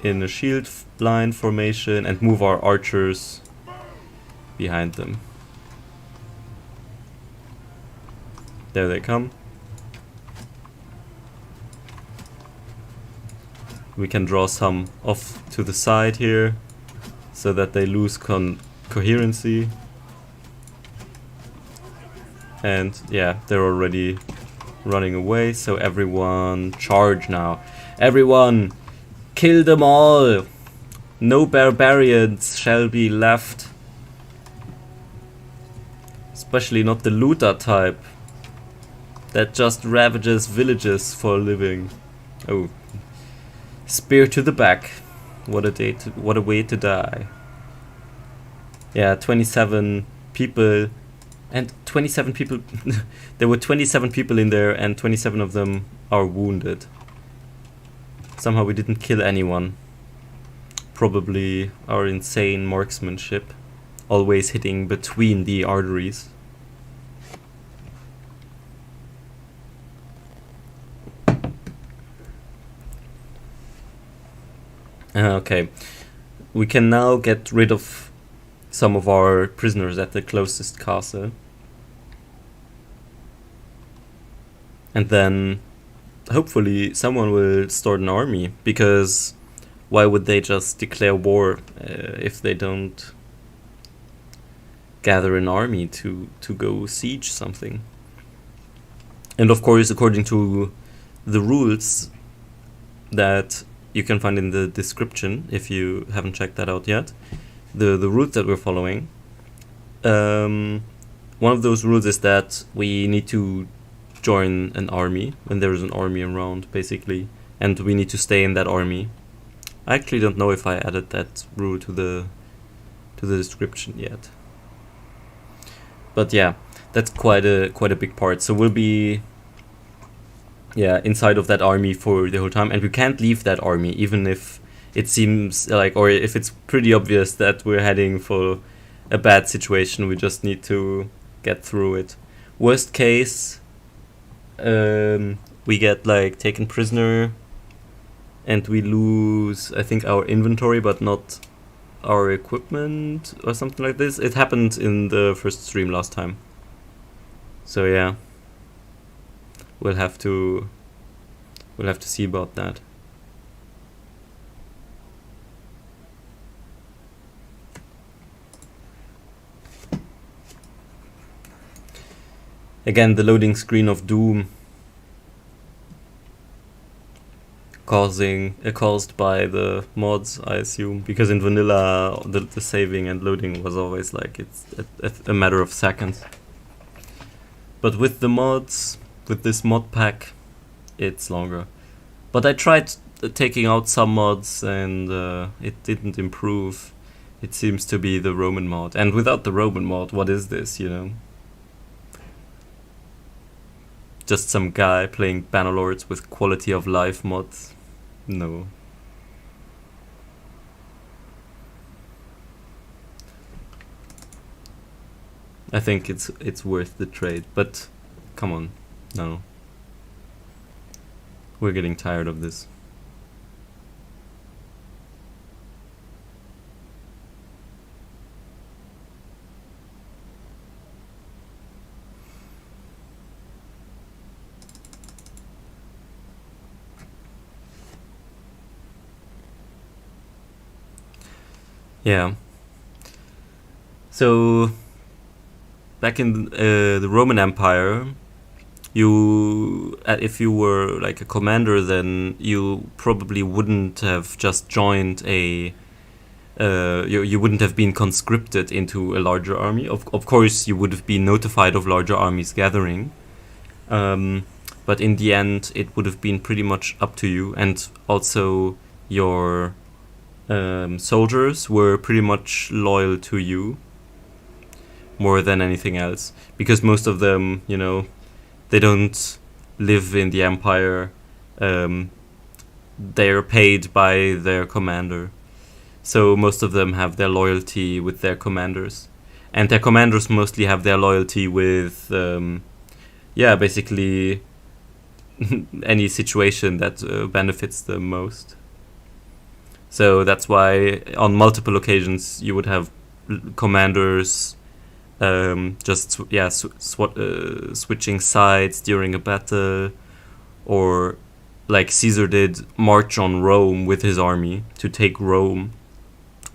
in a shield line formation and move our archers behind them. There they come. We can draw some off to the side here so that they lose coherency. And yeah, they're already running away, so everyone charge now. Everyone, kill them all! No barbarians shall be left. Especially not the looter type that just ravages villages for a living. Oh. Spear to the back. What a way to die. Yeah, 27 people. And 27 people... There were 27 people in there and 27 of them are wounded. Somehow we didn't kill anyone. Probably our insane marksmanship. Always hitting between the arteries. Okay, we can now get rid of some of our prisoners at the closest castle. And then hopefully someone will start an army, because why would they just declare war if they don't gather an army to go siege something? And of course, according to the rules that you can find in the description, if you haven't checked that out yet, the rules that we're following, one of those rules is that we need to join an army when there is an army around, basically, and we need to stay in that army. I actually don't know if I added that rule to the description yet, but yeah, that's quite a big part. So we'll be inside of that army for the whole time, and we can't leave that army even if it seems like, or if it's pretty obvious that we're heading for a bad situation, we just need to get through it. Worst case, we get like taken prisoner and we lose, I think, our inventory but not our equipment or something like this. It happened in the first stream last time. So yeah, we'll have to see about that. Again, the loading screen of Doom caused by the mods, I assume, because in vanilla the saving and loading was always like it's a matter of seconds. But with the mods, with this mod pack, it's longer. But I tried taking out some mods and it didn't improve. It seems to be the Roman mod. And without the Roman mod, what is this, you know? Just some guy playing Bannerlords with quality of life mods? No. I think it's worth the trade, but come on, no. We're getting tired of this. Yeah. So back in the Roman Empire, if you were like a commander, then you probably wouldn't have just joined a you wouldn't have been conscripted into a larger army. Of course, you would have been notified of larger armies gathering, but in the end, it would have been pretty much up to you, and also your soldiers were pretty much loyal to you more than anything else, because most of them, you know, they don't live in the empire. They're paid by their commander, so most of them have their loyalty with their commanders, and their commanders mostly have their loyalty with basically any situation that benefits them most. So that's why on multiple occasions you would have commanders switching sides during a battle, or like Caesar did, march on Rome with his army to take Rome,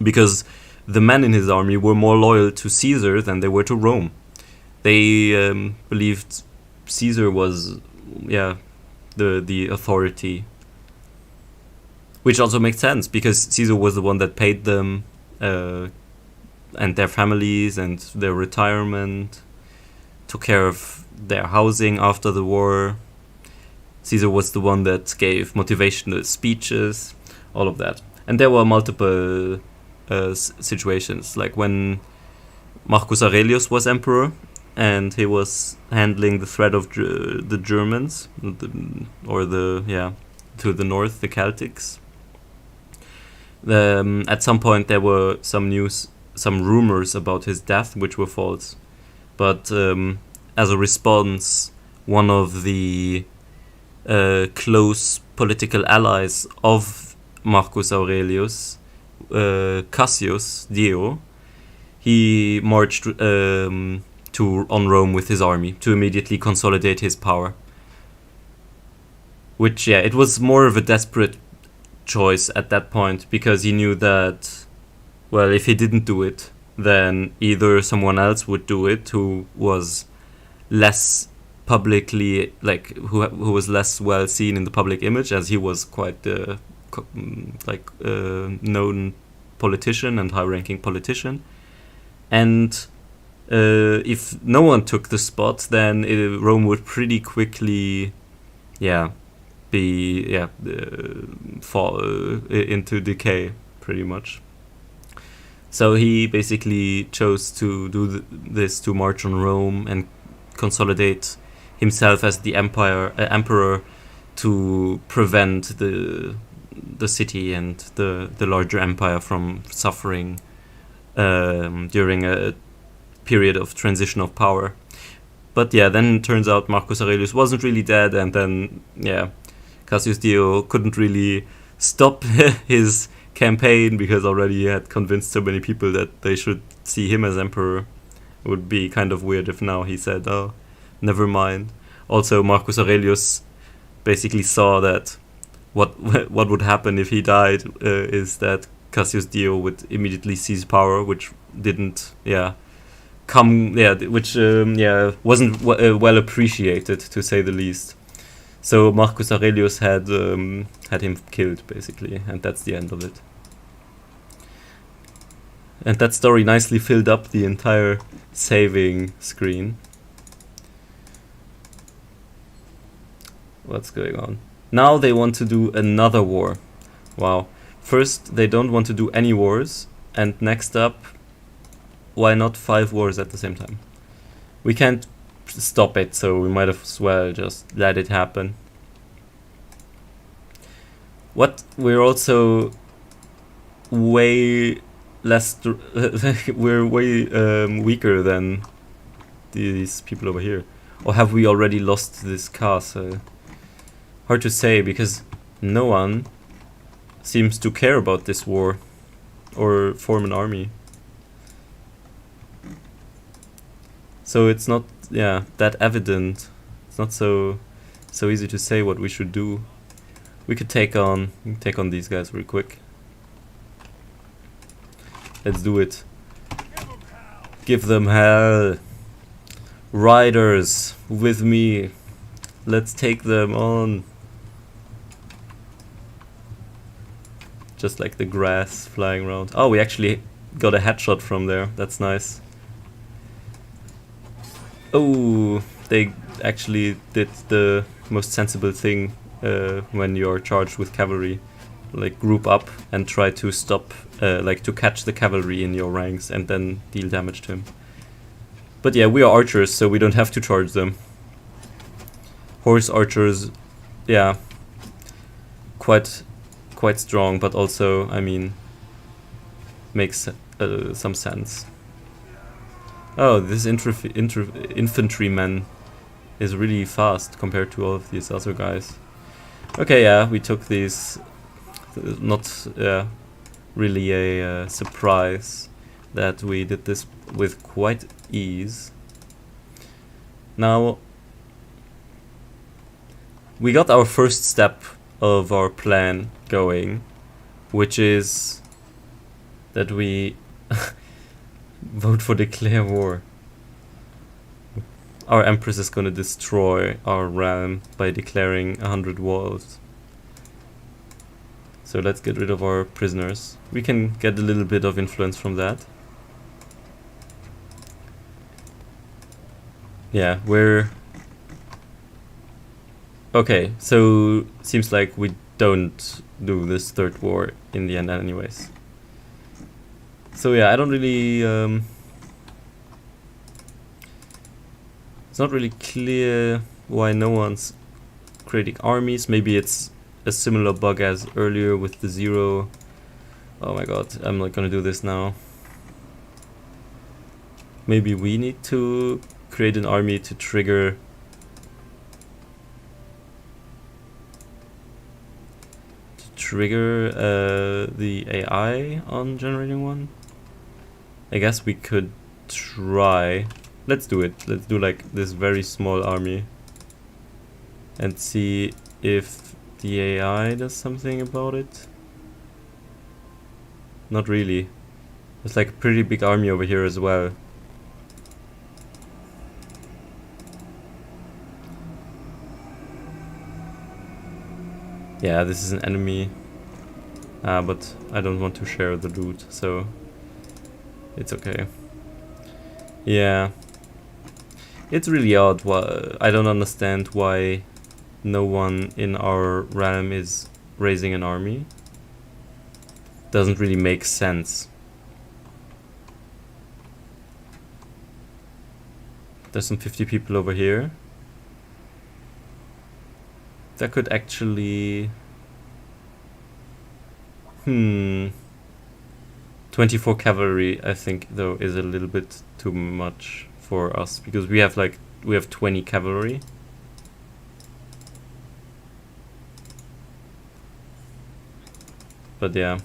because the men in his army were more loyal to Caesar than they were to Rome. They believed Caesar was the authority. Which also makes sense, because Caesar was the one that paid them and their families and their retirement, took care of their housing after the war. Caesar was the one that gave motivational speeches, all of that. And there were multiple situations, like when Marcus Aurelius was emperor and he was handling the threat of the Germans, to the north, the Celtics. At some point there were some rumors about his death, which were false. But as a response, one of the close political allies of Marcus Aurelius, Cassius Dio, he marched on Rome with his army to immediately consolidate his power. Which, it was more of a desperate choice at that point, because he knew that, well, if he didn't do it, then either someone else would do it who was less publicly, like, who was less well seen in the public image, as he was quite known politician and high-ranking politician. And if no one took the spot, then Rome would pretty quickly fall into decay, pretty much. So he basically chose to do this, to march on Rome and consolidate himself as the emperor, to prevent the the city and the larger empire from suffering during a period of transition of power. But yeah, then it turns out Marcus Aurelius wasn't really dead, and then yeah, Cassius Dio couldn't really stop his campaign because already he had convinced so many people that they should see him as emperor. It would be kind of weird if now he said, oh, never mind. Also, Marcus Aurelius basically saw that what would happen if he died is that Cassius Dio would immediately seize power, which didn't, wasn't well appreciated, to say the least. So Marcus Aurelius had him killed, basically, and that's the end of it. And that story nicely filled up the entire saving screen. What's going on? Now they want to do another war. Wow. First, they don't want to do any wars, and next up, why not 5 wars at the same time? We can't stop it, so we might as well just let it happen. What we're also way less we're way weaker than these people over here. Or have we already lost this castle? Hard to say, because no one seems to care about this war or form an army. So it's not that evident. It's not so easy to say what we should do. We could take on these guys real quick. Let's do it. Give them hell. Riders with me. Let's take them on. Just like the grass flying around. Oh, we actually got a headshot from there. That's nice. Oh, they actually did the most sensible thing when you're charged with cavalry. Like, group up and try to stop, to catch the cavalry in your ranks and then deal damage to him. But yeah, we are archers, so we don't have to charge them. Horse archers, yeah, quite strong, but also, I mean, makes some sense. Oh, this infantryman is really fast compared to all of these other guys. Okay, yeah, we took these. Not really a surprise that we did this with quite ease. Now, we got our first step of our plan going, which is that we vote for declare war. Our empress is gonna destroy our realm by declaring 100 walls. So let's get rid of our prisoners. We can get a little bit of influence from that. Yeah, we're... Okay, so seems like we don't do this third war in the end anyways. So yeah, I don't really... it's not really clear why no one's creating armies. Maybe it's a similar bug as earlier with the 0. Oh my god, I'm not gonna do this now. Maybe we need to create an army to trigger the AI on generating one. I guess we could try. Let's do it. Let's do like this very small army and see if the AI does something about it. Not really. There's like a pretty big army over here as well. Yeah, this is an enemy. But I don't want to share the loot, so it's okay. Yeah. It's really odd. I don't understand why no one in our realm is raising an army. Doesn't really make sense. There's some 50 people over here. That could actually 24 cavalry, I think, though, is a little bit too much for us, because we have 20 cavalry. But yeah.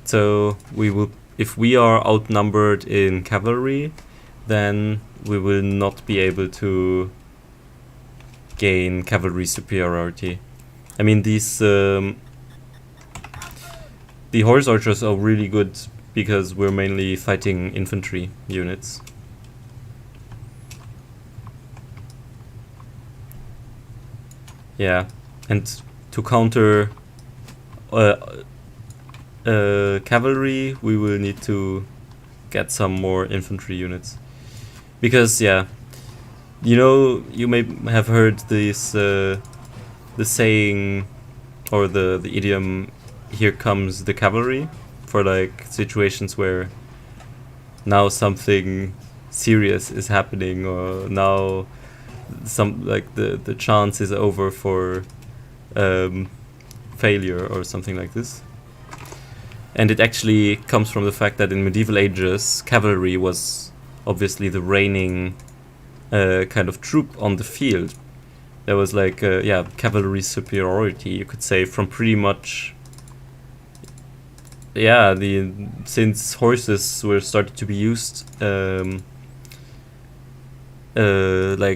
So we will, if we are outnumbered in cavalry, then we will not be able to gain cavalry superiority. I mean, these the horse archers are really good because we're mainly fighting infantry units. Yeah, and to counter cavalry, we will need to get some more infantry units. Because, yeah, you know, you may have heard this the saying or the idiom, "Here comes the cavalry," for like situations where now something serious is happening, or now some like the chance is over for failure or something like this. And it actually comes from the fact that in medieval ages, cavalry was obviously the reigning kind of troop on the field. There was like cavalry superiority, you could say, from pretty much since horses were started to be used like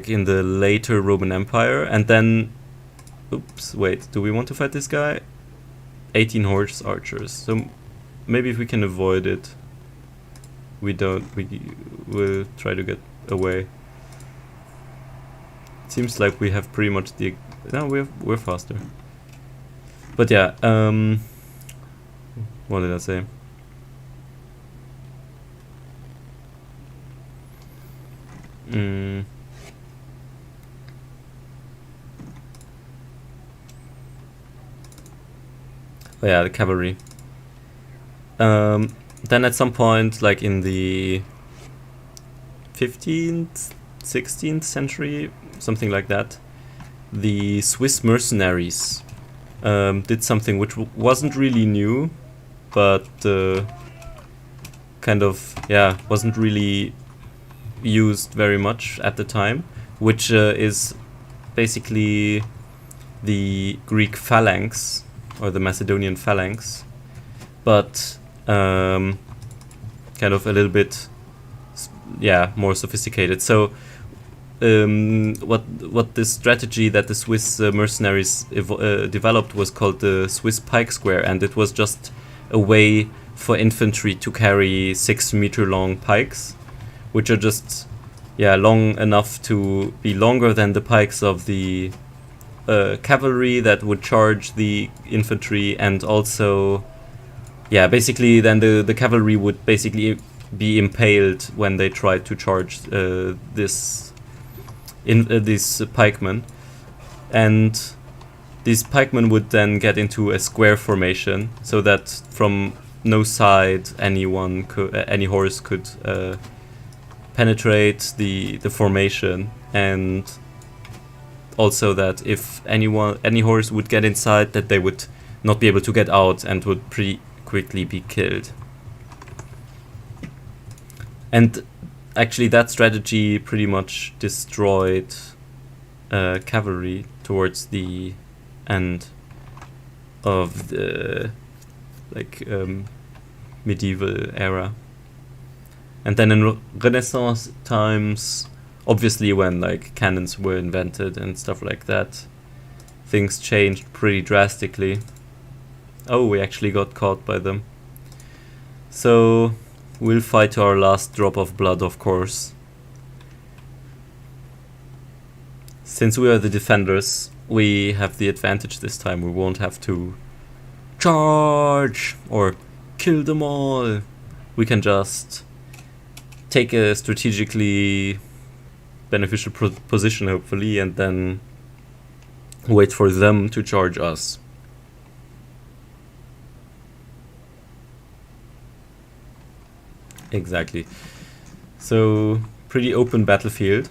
in the later Roman Empire. And then, oops, wait, do we want to fight this guy? 18 horse archers, so maybe if we can avoid it, we'll try to get away. It seems like we have pretty much we're faster. But yeah, what did I say? Oh yeah, the cavalry. Then at some point, like in the 15th, 16th century, something like that, the Swiss mercenaries did something which wasn't really new, but kind of, wasn't really used very much at the time, which is basically the Greek phalanx, or the Macedonian phalanx, but kind of a little bit more sophisticated. So what this strategy that the Swiss mercenaries developed was called the Swiss pike square, and it was just a way for infantry to carry 6-meter long pikes, which are just long enough to be longer than the pikes of the cavalry that would charge the infantry, and also basically then the cavalry would basically be impaled when they tried to charge these pikemen, and these pikemen would then get into a square formation, so that from no side any horse could penetrate the formation, and also that if any horse would get inside, that they would not be able to get out and would pretty quickly be killed. And actually that strategy pretty much destroyed cavalry towards the end of the medieval era. And then in Renaissance times, obviously when like cannons were invented and stuff like that, things changed pretty drastically. Oh, we actually got caught by them. So we'll fight to our last drop of blood, of course. Since we are the defenders, we have the advantage this time. We won't have to charge or kill them all. We can just take a strategically beneficial position, hopefully, and then wait for them to charge us. Exactly. So, pretty open battlefield.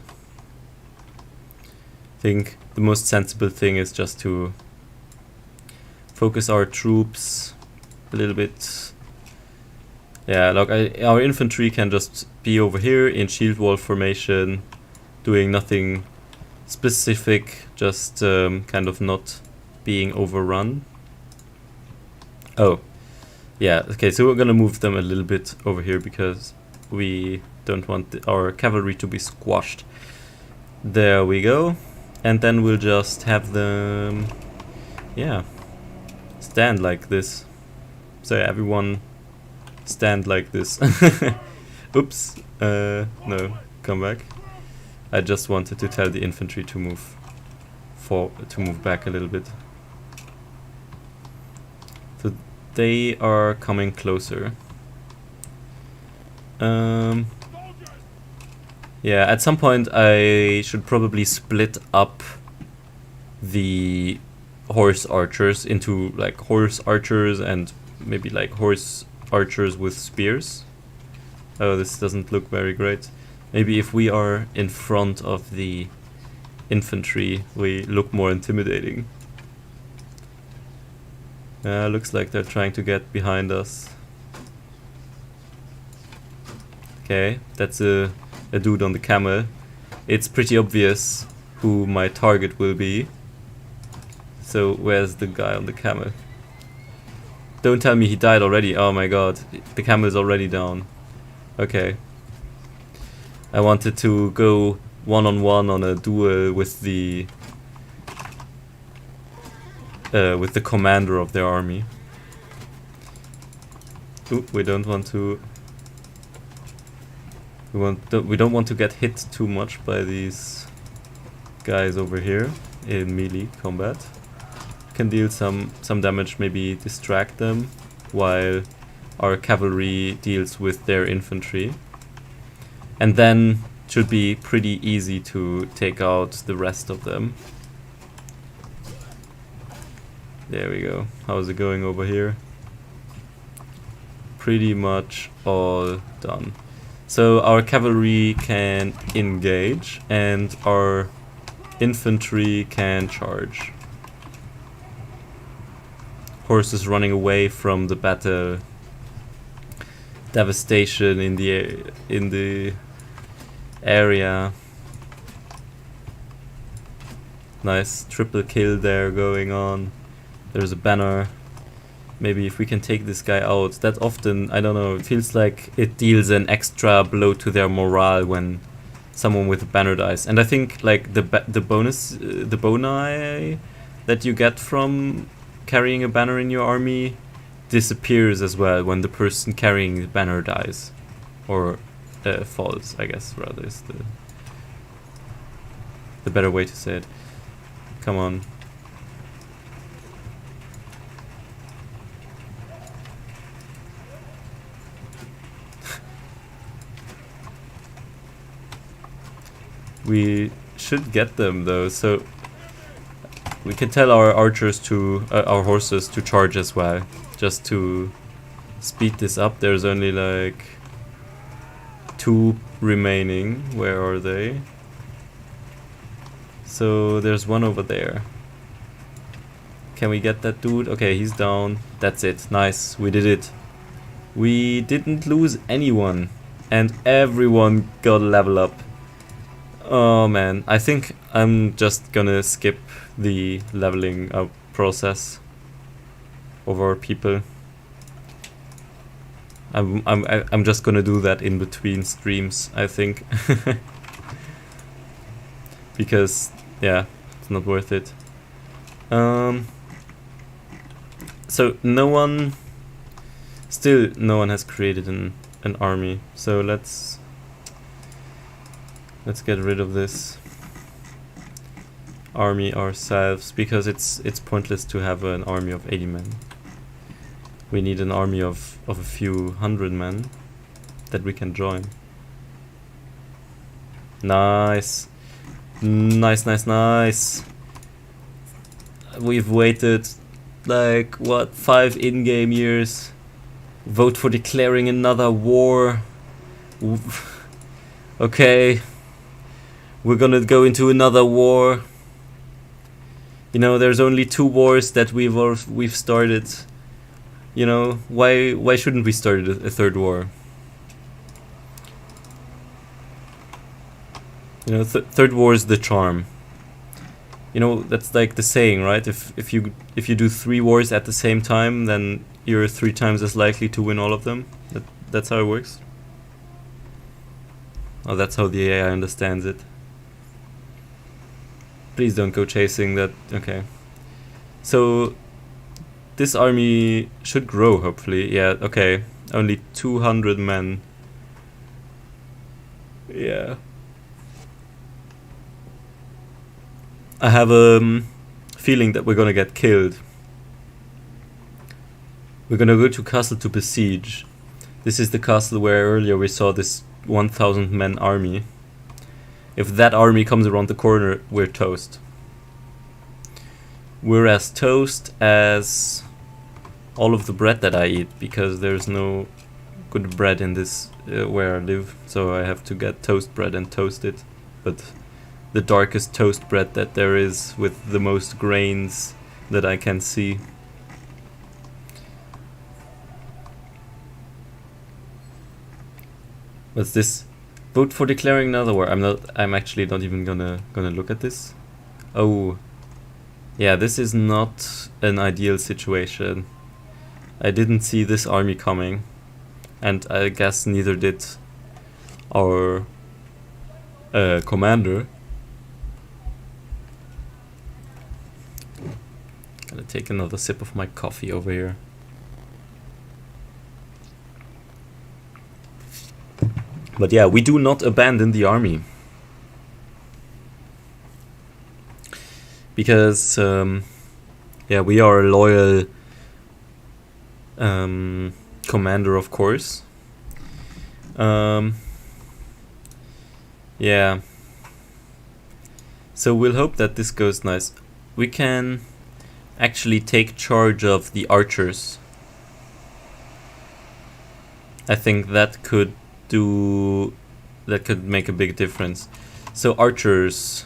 I think the most sensible thing is just to focus our troops a little bit. Yeah, look, our infantry can just be over here in shield wall formation, doing nothing specific, just kind of not being overrun. Oh, yeah, okay, so we're gonna move them a little bit over here because we don't want our cavalry to be squashed. There we go. And then we'll just have them, yeah, stand like this. So everyone stand like this. Oops, no, come back. I just wanted to tell the infantry to move back a little bit. So they are coming closer. Yeah, at some point I should probably split up the horse archers into like horse archers and maybe like horse archers with spears. Oh, this doesn't look very great. Maybe if we are in front of the infantry, we look more intimidating. Looks like they're trying to get behind us. Okay, that's a dude on the camel. It's pretty obvious who my target will be. So where's the guy on the camel? Don't tell me he died already. Oh my god, the camel is already down. Okay. I wanted to go one-on-one on a duel with the commander of their army. Ooh, we don't want to. We don't want to get hit too much by these guys over here in melee combat. Can deal some damage, maybe distract them while our cavalry deals with their infantry. And then should be pretty easy to take out the rest of them. There we go. How's it going over here? Pretty much all done. So our cavalry can engage and our infantry can charge. Horses running away from the battle. Devastation in the area. Nice triple kill there going on. There's a banner. Maybe if we can take this guy out, that often, I don't know, it feels like it deals an extra blow to their morale when someone with a banner dies. And I think like the bonus, the boni that you get from carrying a banner in your army disappears as well when the person carrying the banner dies. Or falls, I guess, rather is the better way to say it. Come on. We should get them though, so we can tell our archers to, our horses to charge as well, just to speed this up. There's only like 2 remaining. Where are they? So there's one over there. Can we get that dude? Okay, he's down. That's it. Nice, we did it. We didn't lose anyone, and everyone got a level up. Oh man, I think I'm just gonna skip the leveling up process of our people. I'm just gonna do that in between streams, I think. Because yeah, it's not worth it. So no one has created an army. So let's get rid of this army ourselves, because it's pointless to have an army of 80 men. We need an army of a few hundred men that we can join. Nice. Nice, nice, nice. We've waited like what, 5 in-game years. Vote for declaring another war. Okay. We're gonna go into another war. You know, there's only 2 wars that we've started. You know, why shouldn't we start a third war? You know, third war is the charm. You know, that's like the saying, right? If you do 3 wars at the same time, then you're 3 times as likely to win all of them. That's how it works. Oh, that's how the AI understands it. Please don't go chasing that. Okay. So this army should grow, hopefully. Yeah, okay. Only 200 men. Yeah. I have a feeling that we're gonna get killed. We're gonna go to castle to besiege. This is the castle where earlier we saw this 1,000 men army. If that army comes around the corner, we're toast. We're as toast as all of the bread that I eat, because there's no good bread in this where I live, so I have to get toast bread and toast it. But the darkest toast bread that there is, with the most grains that I can see. What's this? Vote for declaring another war. I'm actually not even gonna look at this. Oh. Yeah, this is not an ideal situation. I didn't see this army coming, and I guess neither did our commander. Gonna take another sip of my coffee over here. But yeah, we do not abandon the army. Because, yeah, we are a loyal commander, of course. Yeah. So we'll hope that this goes nice. We can actually take charge of the archers. I think that could make a big difference. So archers,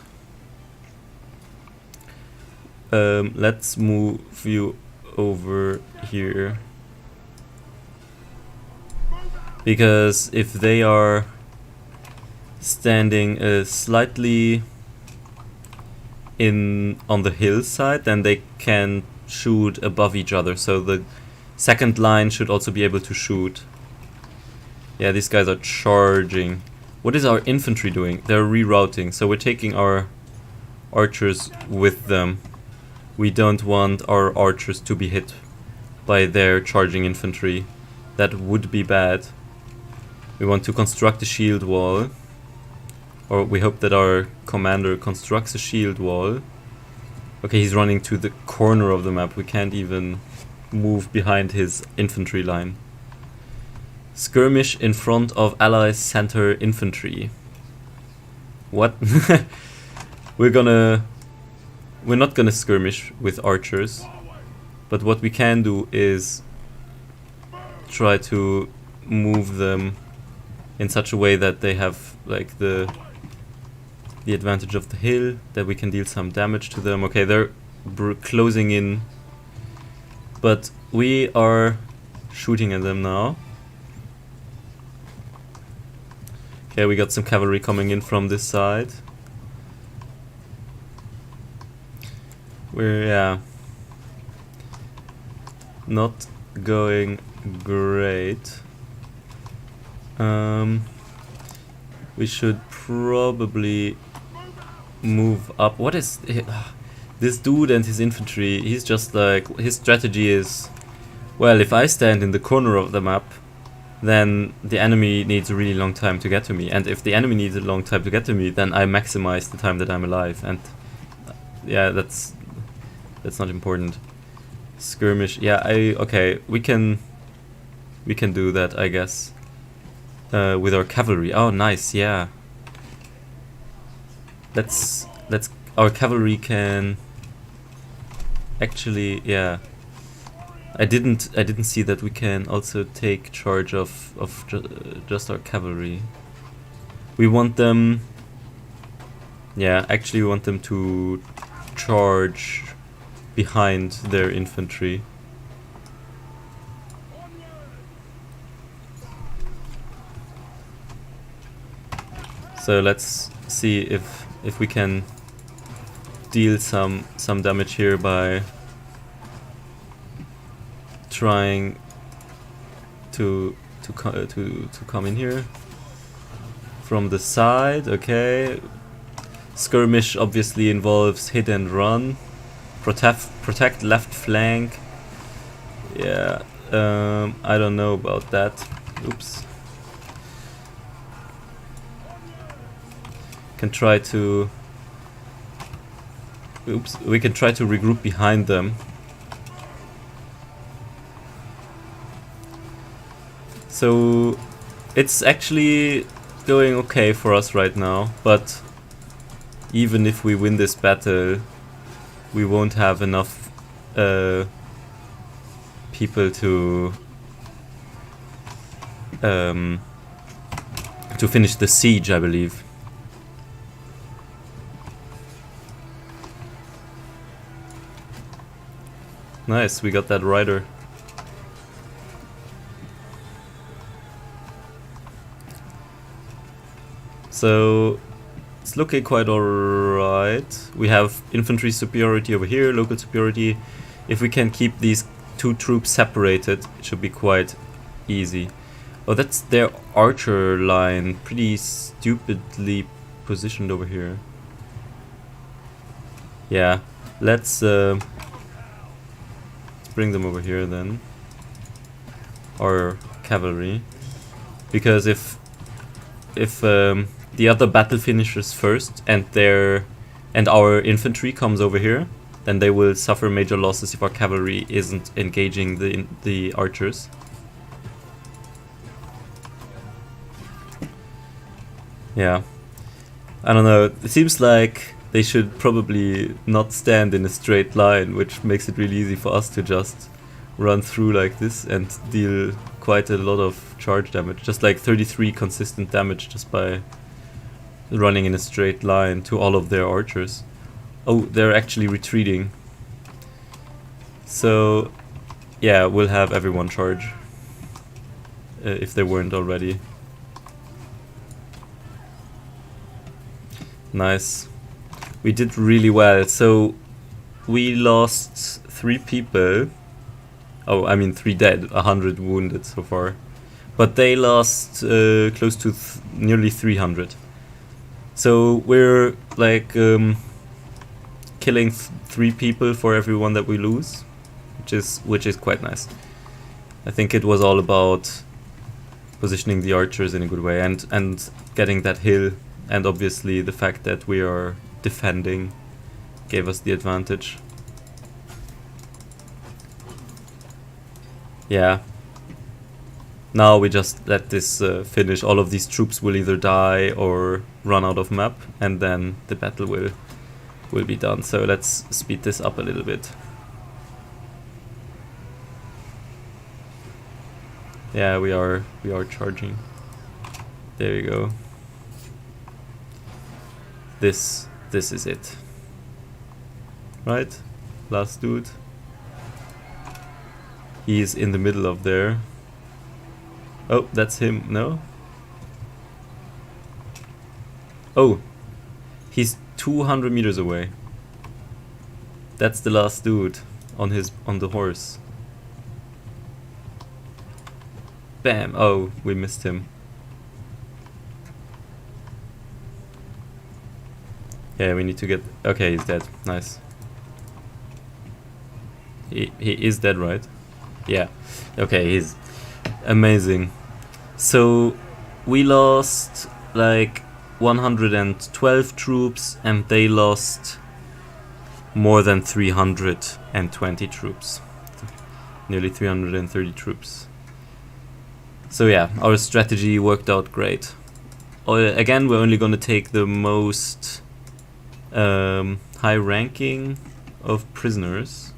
let's move you over here, because if they are standing slightly on the hillside, then they can shoot above each other, so the second line should also be able to shoot. Yeah, these guys are charging. What is our infantry doing? They're rerouting, so we're taking our archers with them. We don't want our archers to be hit by their charging infantry. That would be bad. We want to construct a shield wall. Or we hope that our commander constructs a shield wall. Okay, he's running to the corner of the map. We can't even move behind his infantry line. Skirmish in front of Allies center infantry. What? We're not gonna skirmish with archers, but what we can do is try to move them in such a way that they have like the advantage of the hill, that we can deal some damage to them. Okay, they're closing in, but we are shooting at them now. Okay, we got some cavalry coming in from this side. We're, yeah, not going great. We should probably move up. What is this dude and his infantry? He's just like, his strategy is, well, if I stand in the corner of the map, then the enemy needs a really long time to get to me, and if the enemy needs a long time to get to me, then I maximize the time that I'm alive. And yeah, that's not important. Skirmish, yeah, okay, we can do that, I guess, with our cavalry. Oh, nice, yeah. Let's our cavalry can actually, yeah. I didn't see that we can also take charge of just our cavalry. We want them, yeah, actually we want them to charge behind their infantry. So let's see if we can deal some damage here by trying to come in here from the side. Okay. Skirmish obviously involves hit and run. Protect left flank. Yeah. I don't know about that. Oops. Can try to. Oops. We can try to regroup behind them. So it's actually going okay for us right now, but even if we win this battle, we won't have enough people to finish the siege, I believe. Nice, we got that rider. So it's looking quite alright. We have infantry superiority over here, local superiority. If we can keep these two troops separated, it should be quite easy. Oh, that's their archer line, pretty stupidly positioned over here. Yeah, let's bring them over here then. Our cavalry, because if the other battle finishes first and our infantry comes over here, then they will suffer major losses if our cavalry isn't engaging the archers. Yeah, I don't know, it seems like they should probably not stand in a straight line, which makes it really easy for us to just run through like this and deal quite a lot of charge damage, just like 33 consistent damage just by running in a straight line to all of their archers. Oh, they're actually retreating. So yeah, we'll have everyone charge if they weren't already. Nice. We did really well. So we lost 3 people. Oh, I mean 3 dead, 100 wounded so far. But they lost close to nearly 300. So we're like killing 3 people for every one that we lose, which is quite nice. I think it was all about positioning the archers in a good way and getting that hill, and obviously the fact that we are defending gave us the advantage. Yeah. Now we just let this finish. All of these troops will either die or run out of map, and then the battle will be done. So let's speed this up a little bit. Yeah, we are charging. There you go. This is it. Right? Last dude. He's in the middle of there. Oh, that's him. No? Oh, he's 200 meters away. That's the last dude on the horse. Bam! Oh, we missed him. Yeah, we need to get... Okay, he's dead. Nice. He is dead, right? Yeah. Okay, he's amazing. So we lost like 112 troops, and they lost more than 320 troops. Nearly 330 troops. So yeah, our strategy worked out great. Again, we're only going to take the most high ranking of prisoners.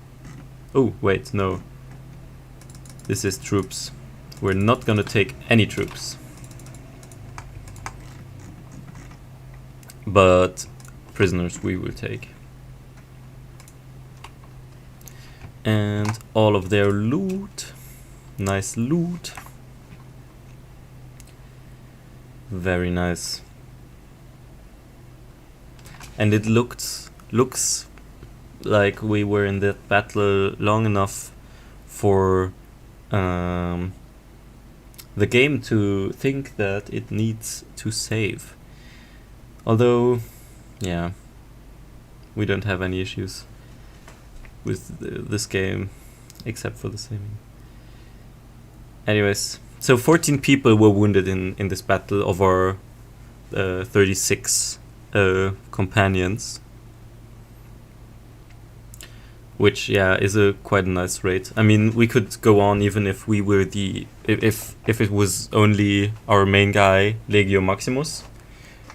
Oh, wait, no. This is troops. We're not gonna take any troops. But prisoners we will take. And all of their loot. Nice loot. Very nice. and it looks like we were in that battle long enough for the game to think that it needs to save. Although, yeah, we don't have any issues with this game except for the saving. Anyways, so 14 people were wounded in this battle of our 36 companions, which is a quite a nice rate. I mean, we could go on even if we were if it was only our main guy, Legio Maximus.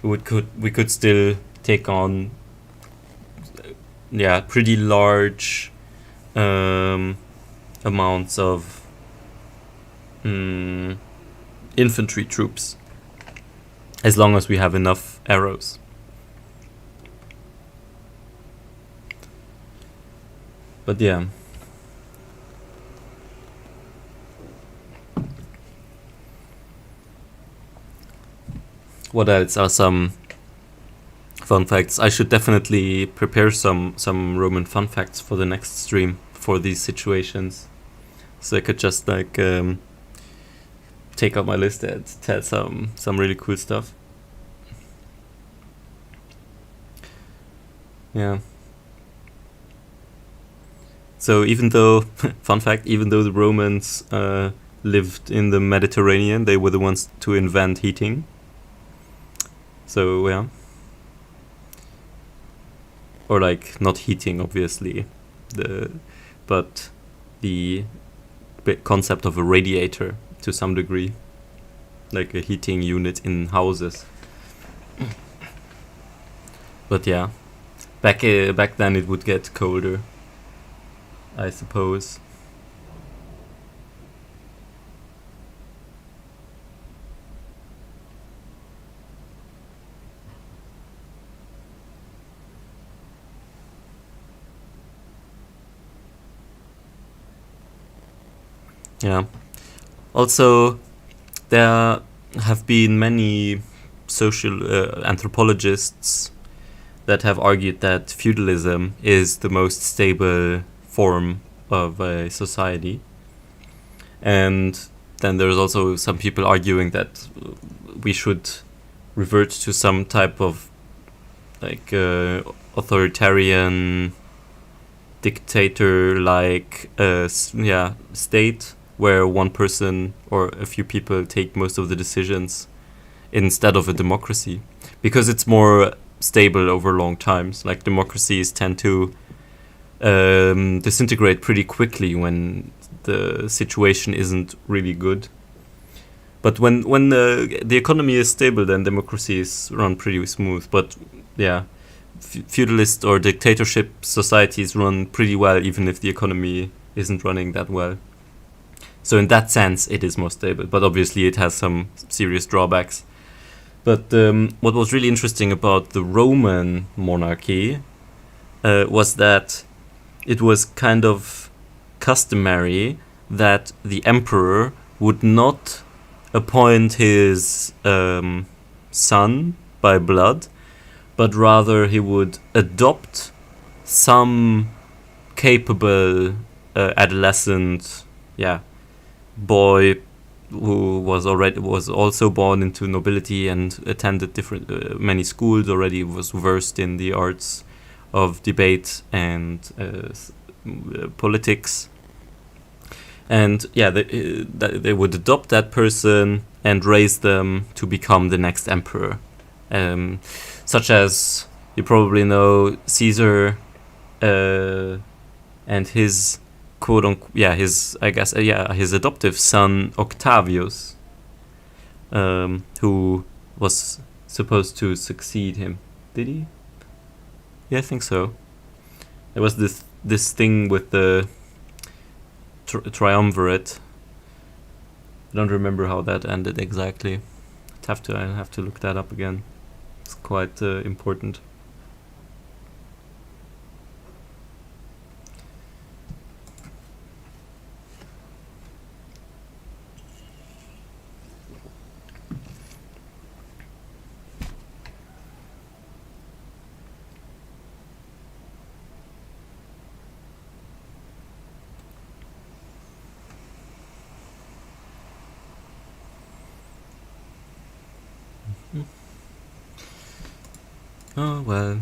We could still take on pretty large amounts of infantry troops, as long as we have enough arrows. But yeah. What else are some fun facts? I should definitely prepare some Roman fun facts for the next stream for these situations, so I could just like take out my list and tell some really cool stuff. Yeah. So even though, fun fact, even though the Romans lived in the Mediterranean, they were the ones to invent heating. So yeah. Or like not heating, obviously, but the concept of a radiator to some degree, like a heating unit in houses. But yeah, back then it would get colder, I suppose. Yeah. Also, there have been many social anthropologists that have argued that feudalism is the most stable form of a society. And then there's also some people arguing that we should revert to some type of like authoritarian dictator-like state where one person or a few people take most of the decisions instead of a democracy, because it's more stable over long times. Like democracies tend to disintegrate pretty quickly when the situation isn't really good. But when the economy is stable, then democracies run pretty smooth. But yeah, feudalist or dictatorship societies run pretty well even if the economy isn't running that well. So in that sense, it is more stable. But obviously, it has some serious drawbacks. But what was really interesting about the Roman monarchy was that it was kind of customary that the emperor would not appoint his son by blood, but rather he would adopt some capable adolescent boy who was also born into nobility and attended different many schools already, was versed in the arts of debate and politics, and they would adopt that person and raise them to become the next emperor, such as, you probably know, Caesar and his his adoptive son Octavius, who was supposed to succeed him. Did he? Yeah, I think so. There was this thing with the triumvirate. I don't remember how that ended exactly. I have to look that up again. It's quite important. Oh well.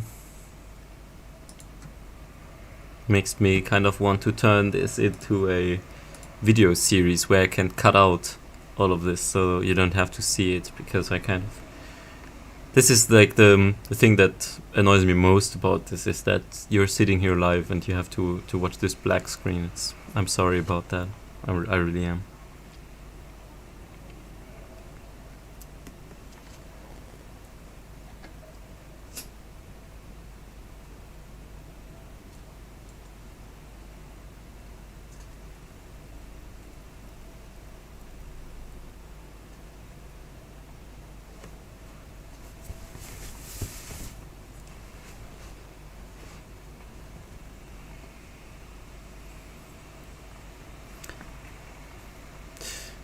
Makes me kind of want to turn this into a video series where I can cut out all of this so you don't have to see it, because I kind of... This is like the thing that annoys me most about this, is that you're sitting here live and you have to watch this black screen. I'm sorry about that. I really am.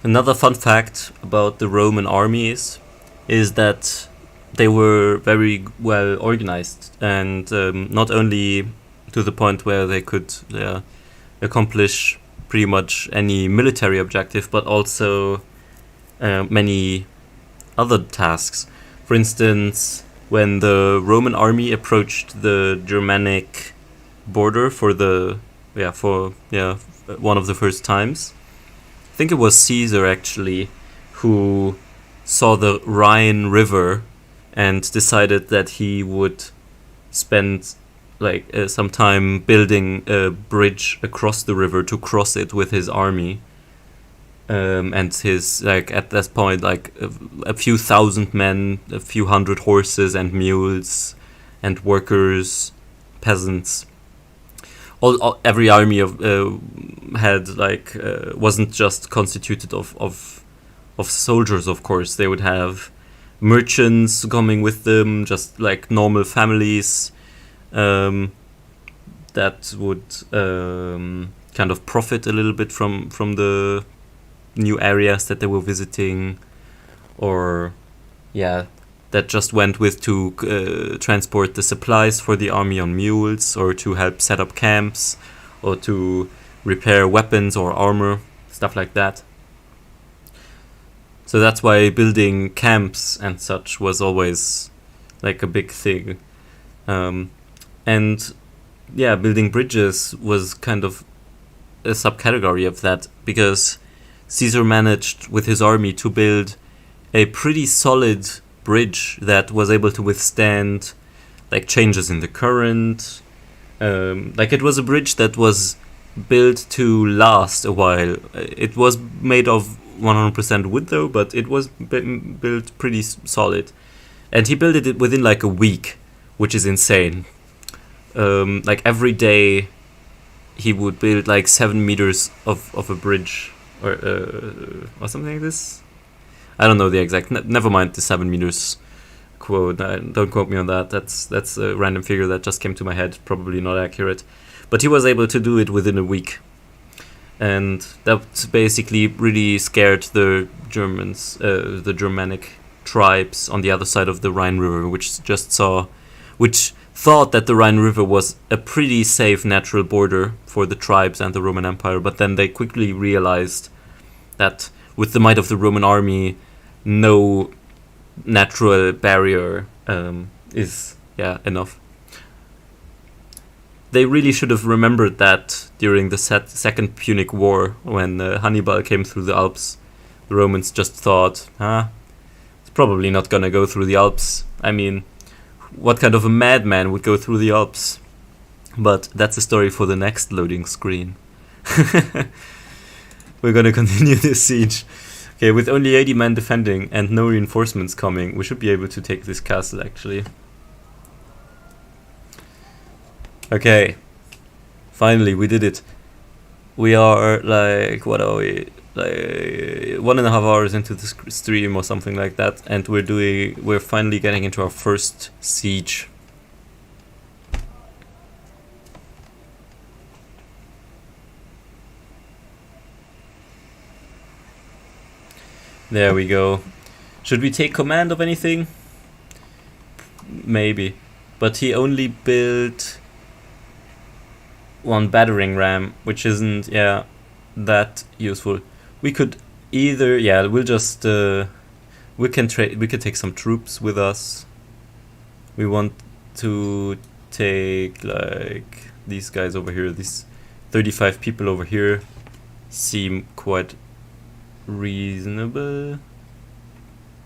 Another fun fact about the Roman armies is that they were very well organized, and not only to the point where they could accomplish pretty much any military objective, but also many other tasks. For instance, when the Roman army approached the Germanic border for one of the first times, I think it was Caesar actually who saw the Rhine River and decided that he would spend some time building a bridge across the river to cross it with his army, and his at that point a few thousand men, a few hundred horses and mules and workers, peasants. Every army had wasn't just constituted of soldiers. Of course, they would have merchants coming with them, just like normal families that would kind of profit a little bit from the new areas that they were visiting, or that just went with to transport the supplies for the army on mules, or to help set up camps, or to repair weapons or armor, stuff like that. So that's why building camps and such was always like a big thing. And building bridges was kind of a subcategory of that, because Caesar managed with his army to build a pretty solid bridge that was able to withstand changes in the current. It was a bridge that was built to last a while. It was made of 100% wood though, but it was built pretty solid, and he built it within a week, which is insane. Every day he would build 7 meters of a bridge, or something like this. I don't know the exact. Never mind the 7 meters quote. Don't quote me on that. That's a random figure that just came to my head. Probably not accurate. But he was able to do it within a week, and that basically really scared the Germans, the Germanic tribes on the other side of the Rhine River, which thought that the Rhine River was a pretty safe natural border for the tribes and the Roman Empire. But then they quickly realized that with the might of the Roman army, no natural barrier is enough. They really should have remembered that during the Second Punic War, when Hannibal came through the Alps. The Romans just thought, it's probably not gonna go through the Alps. I mean, what kind of a madman would go through the Alps? But that's a story for the next loading screen. We're gonna continue this siege. Okay, with only 80 men defending and no reinforcements coming, we should be able to take this castle, actually. Okay, finally, we did it. We are, what are we? 1.5 hours into the stream or something like that, and we're finally getting into our first siege. There we go. Should we take command of anything? Maybe. But he only built 1 battering ram, which isn't, that useful. We could either, we'll we can take some troops with us. We want to take like these guys over here. These 35 people over here seem quite reasonable.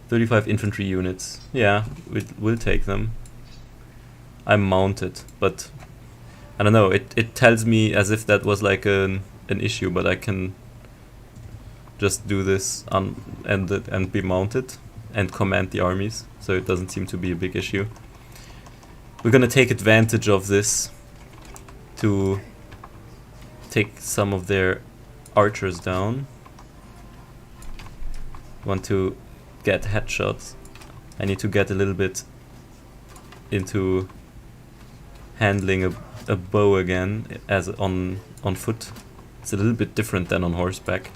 35 infantry units. Yeah, we'll take them. I'm mounted, but I don't know. It tells me as if that was like an issue, but I can just do this and be mounted and command the armies, so it doesn't seem to be a big issue. We're gonna take advantage of this to take some of their archers down. Want to get headshots. I need to get a little bit into handling a bow again as on foot. It's a little bit different than on horseback.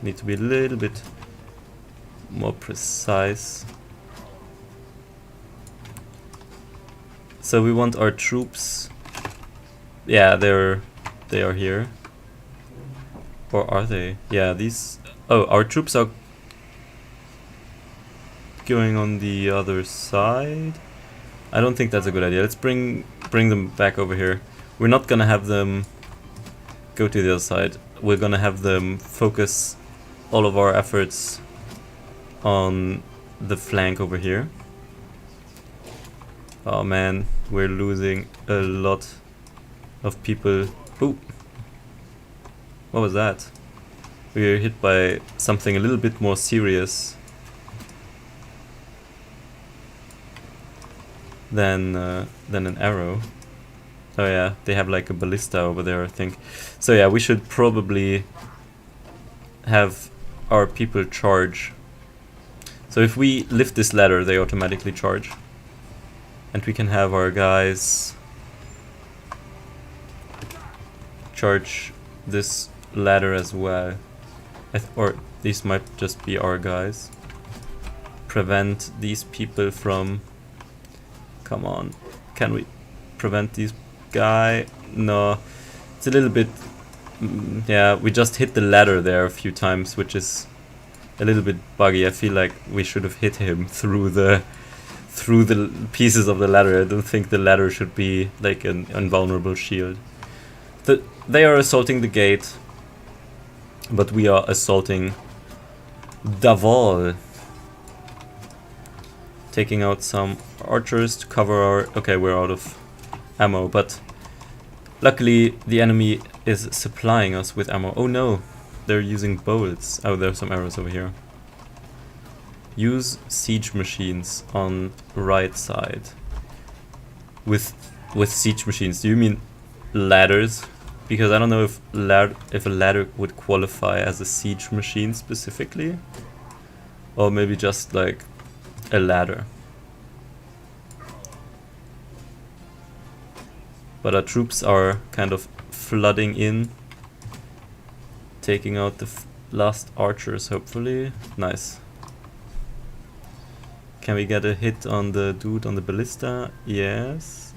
Need to be a little bit more precise. So we want our troops. Yeah, they are here. Or are they? Yeah, these. Oh, our troops are going on the other side. I don't think that's a good idea. Let's bring them back over here. We're not gonna have them go to the other side. We're gonna have them focus all of our efforts on the flank over here. Oh man, we're losing a lot of people. Ooh. What was that? We were hit by something a little bit more serious than an arrow. Oh yeah, they have like a ballista over there, I think. So yeah, we should probably have our people charge. So if we lift this ladder, they automatically charge. And we can have our guys charge this ladder as well. Or these might just be our guys. Prevent these people from... Come on. Can we prevent these guy? No. It's a little bit... yeah, we just hit the ladder there a few times, which is a little bit buggy. I feel like we should have hit him through the pieces of the ladder. I don't think the ladder should be like an invulnerable shield. They are assaulting the gate, but we are assaulting the wall. Taking out some archers to cover our... Okay, we're out of ammo, but luckily the enemy is supplying us with ammo. Oh no, they're using bolts. Oh, there are some arrows over here. Use siege machines on right side. With siege machines, do you mean ladders? Because I don't know if a ladder would qualify as a siege machine specifically, or maybe just like a ladder. But our troops are kind of flooding in, taking out the last archers, hopefully. Nice. Can we get a hit on the dude on the ballista? Yes.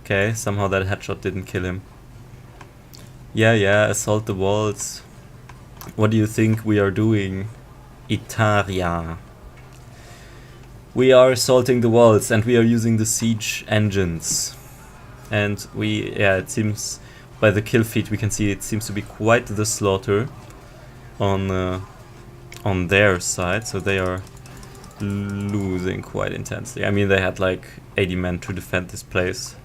Okay, somehow that headshot didn't kill him. Yeah, assault the walls. What do you think we are doing? Italia. We are assaulting the walls and we are using the siege engines. And yeah, it seems by the kill feed we can see it seems to be quite the slaughter on their side. So they are losing quite intensely. I mean, they had like 80 men to defend this place.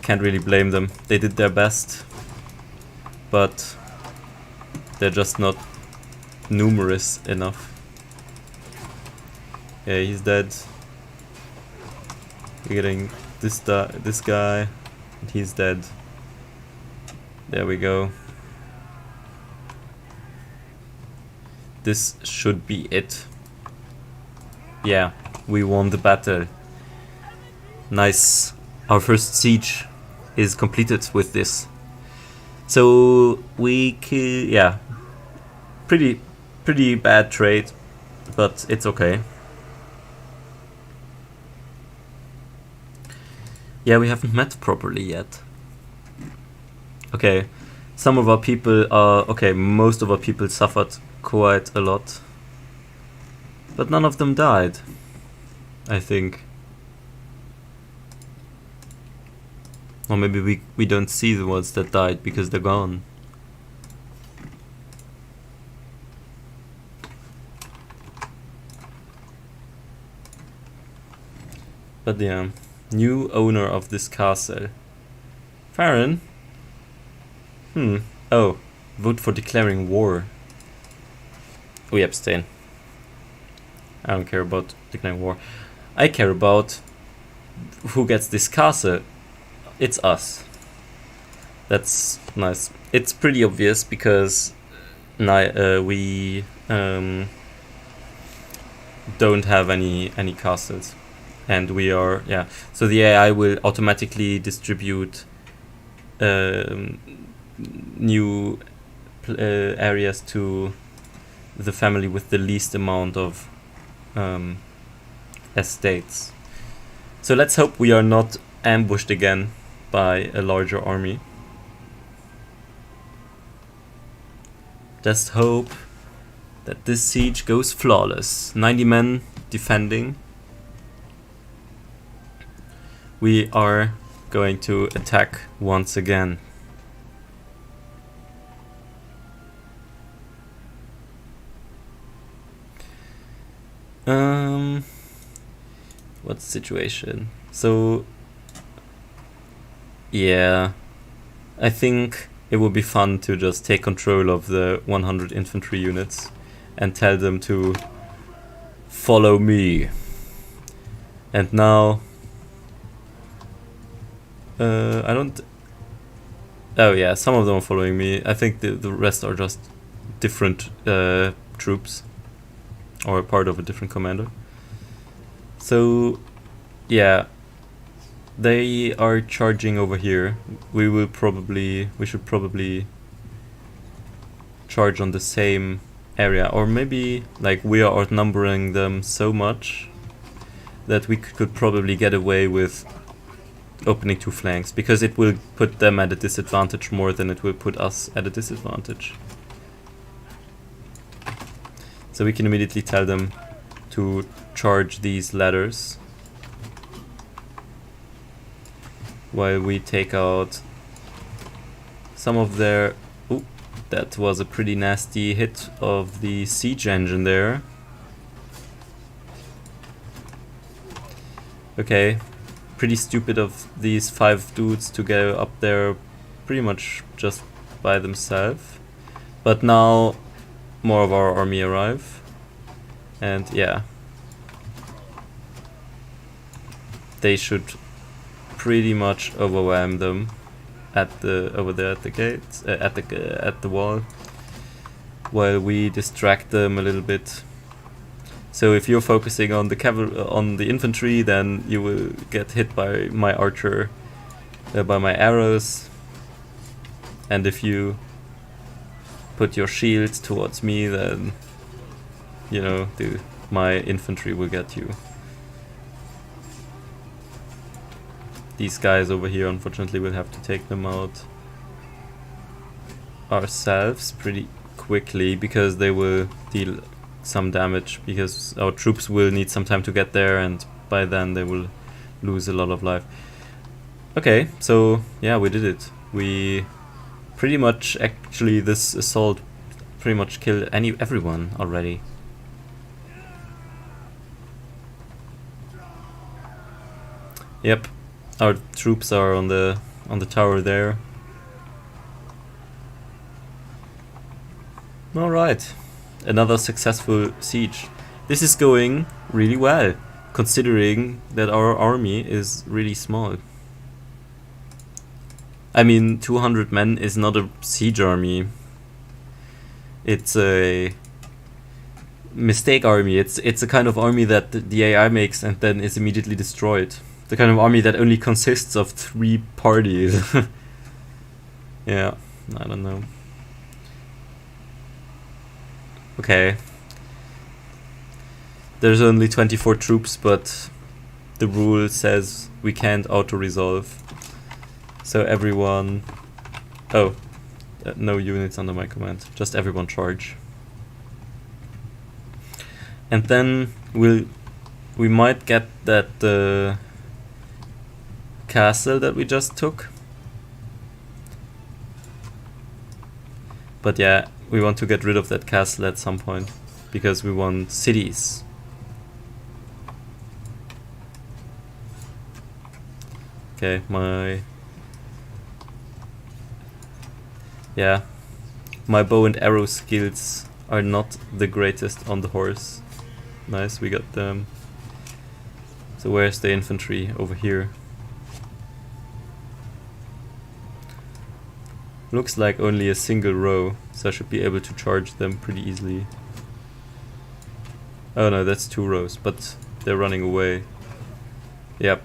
Can't really blame them. They did their best, but they're just not numerous enough. Yeah, he's dead. We're getting this guy, and he's dead. There we go. This should be it. Yeah, we won the battle. Nice. Our first siege is completed with this. So we yeah, pretty bad trade, but it's okay. Yeah, we haven't met properly yet. Okay, Some of our people are... Okay, most of our people suffered quite a lot. But none of them died, I think. Or maybe we don't see the ones that died because they're gone. But yeah, new owner of this castle. Farron? Oh, vote for declaring war. We abstain. I don't care about declaring war. I care about who gets this castle. It's us. That's nice. It's pretty obvious because we don't have any castles, and we are So the AI will automatically distribute new areas to the family with the least amount of estates. So let's hope we are not ambushed again by a larger army. Just hope that this siege goes flawless. 90 men defending. We are going to attack once again. What's the situation? So yeah, I think it would be fun to just take control of the 100 infantry units and tell them to follow me. And now I don't... Oh yeah, some of them are following me. I think the rest are just different troops, or a part of a different commander. So yeah, they are charging over here. We should probably charge on the same area, or maybe like we are outnumbering them so much that we could probably get away with opening two flanks, because it will put them at a disadvantage more than it will put us at a disadvantage. So we can immediately tell them to charge these ladders while we take out some of their... Ooh, that was a pretty nasty hit of the siege engine there. Okay, pretty stupid of these 5 dudes to go up there pretty much just by themselves. But now more of our army arrive, and yeah, they should pretty much overwhelm them over there at the gates, at the wall, while we distract them a little bit. So if you're focusing on the infantry, then you will get hit by my archer, by my arrows, and if you put your shields towards me, then you know my infantry will get you. These guys over here, unfortunately, we'll have to take them out ourselves pretty quickly, because they will deal some damage, because our troops will need some time to get there, and by then they will lose a lot of life. Okay, so yeah, we did it. We pretty much, actually, this assault pretty much killed everyone already. Yep, our troops are on the tower there. All right, another successful siege. This is going really well, considering that our army is really small. I mean, 200 men is not a siege army. It's a mistake army. It's a kind of army that the AI makes and then is immediately destroyed. The kind of army that only consists of 3 parties. Yeah, I don't know. Okay. There's only 24 troops, but the rule says we can't auto-resolve. So everyone... Oh, no units under my command. Just everyone charge. And then we might get that castle that we just took. But yeah, we want to get rid of that castle at some point because we want cities. Okay, my bow and arrow skills are not the greatest on the horse. Nice, we got them. So where's the infantry? Over here. Looks like only a single row, so I should be able to charge them pretty easily. Oh no, that's 2 rows, but they're running away. Yep.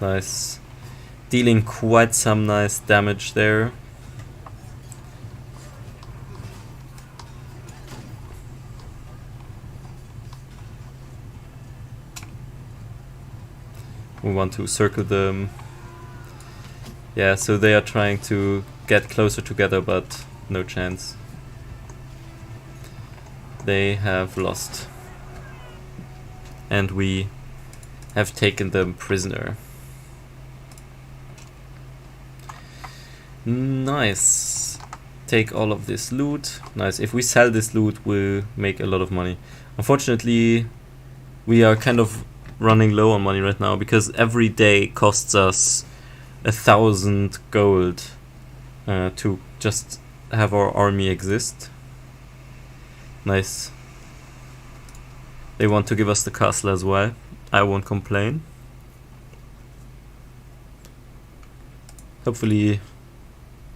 Nice. Dealing quite some nice damage there. We want to circle them. Yeah, so they are trying to get closer together, but no chance. They have lost. And we have taken them prisoner. Nice. Take all of this loot. Nice. If we sell this loot, we'll make a lot of money. Unfortunately, we are kind of running low on money right now because every day costs us 1,000 gold to just have our army exist. Nice. They want to give us the castle as well. I won't complain. Hopefully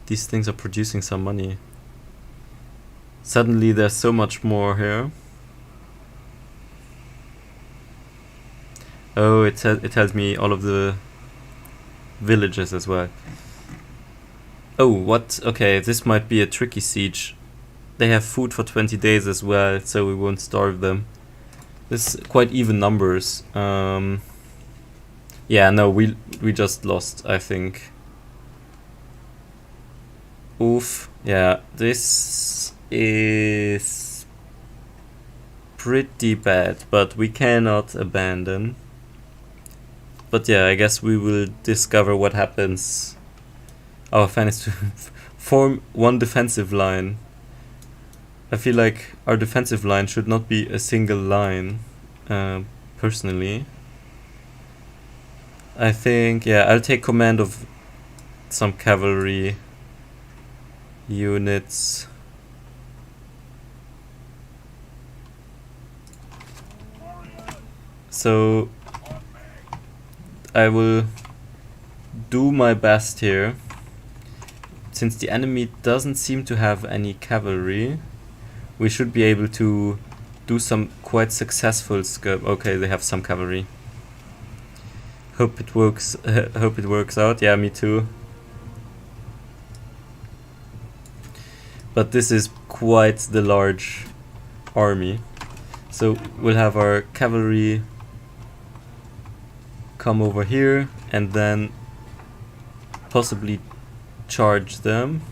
these things are producing some money. Suddenly there's so much more here. Oh, it tells me all of the villages as well. Oh, what? Okay, this might be a tricky siege. They have food for 20 days as well, so we won't starve them. This is quite even numbers. Yeah, no, we just lost, I think. Oof. Yeah, this is pretty bad, but we cannot abandon. But yeah, I guess we will discover what happens. Our plan is to form one defensive line. I feel like our defensive line should not be a single line, personally. I think, yeah, I'll take command of some cavalry units. So I will do my best here. Since the enemy doesn't seem to have any cavalry, we should be able to do some quite successful okay, they have some cavalry. Hope it works. Hope it works out. Yeah, me too. But this is quite the large army. So we'll have our cavalry come over here and then possibly charge them.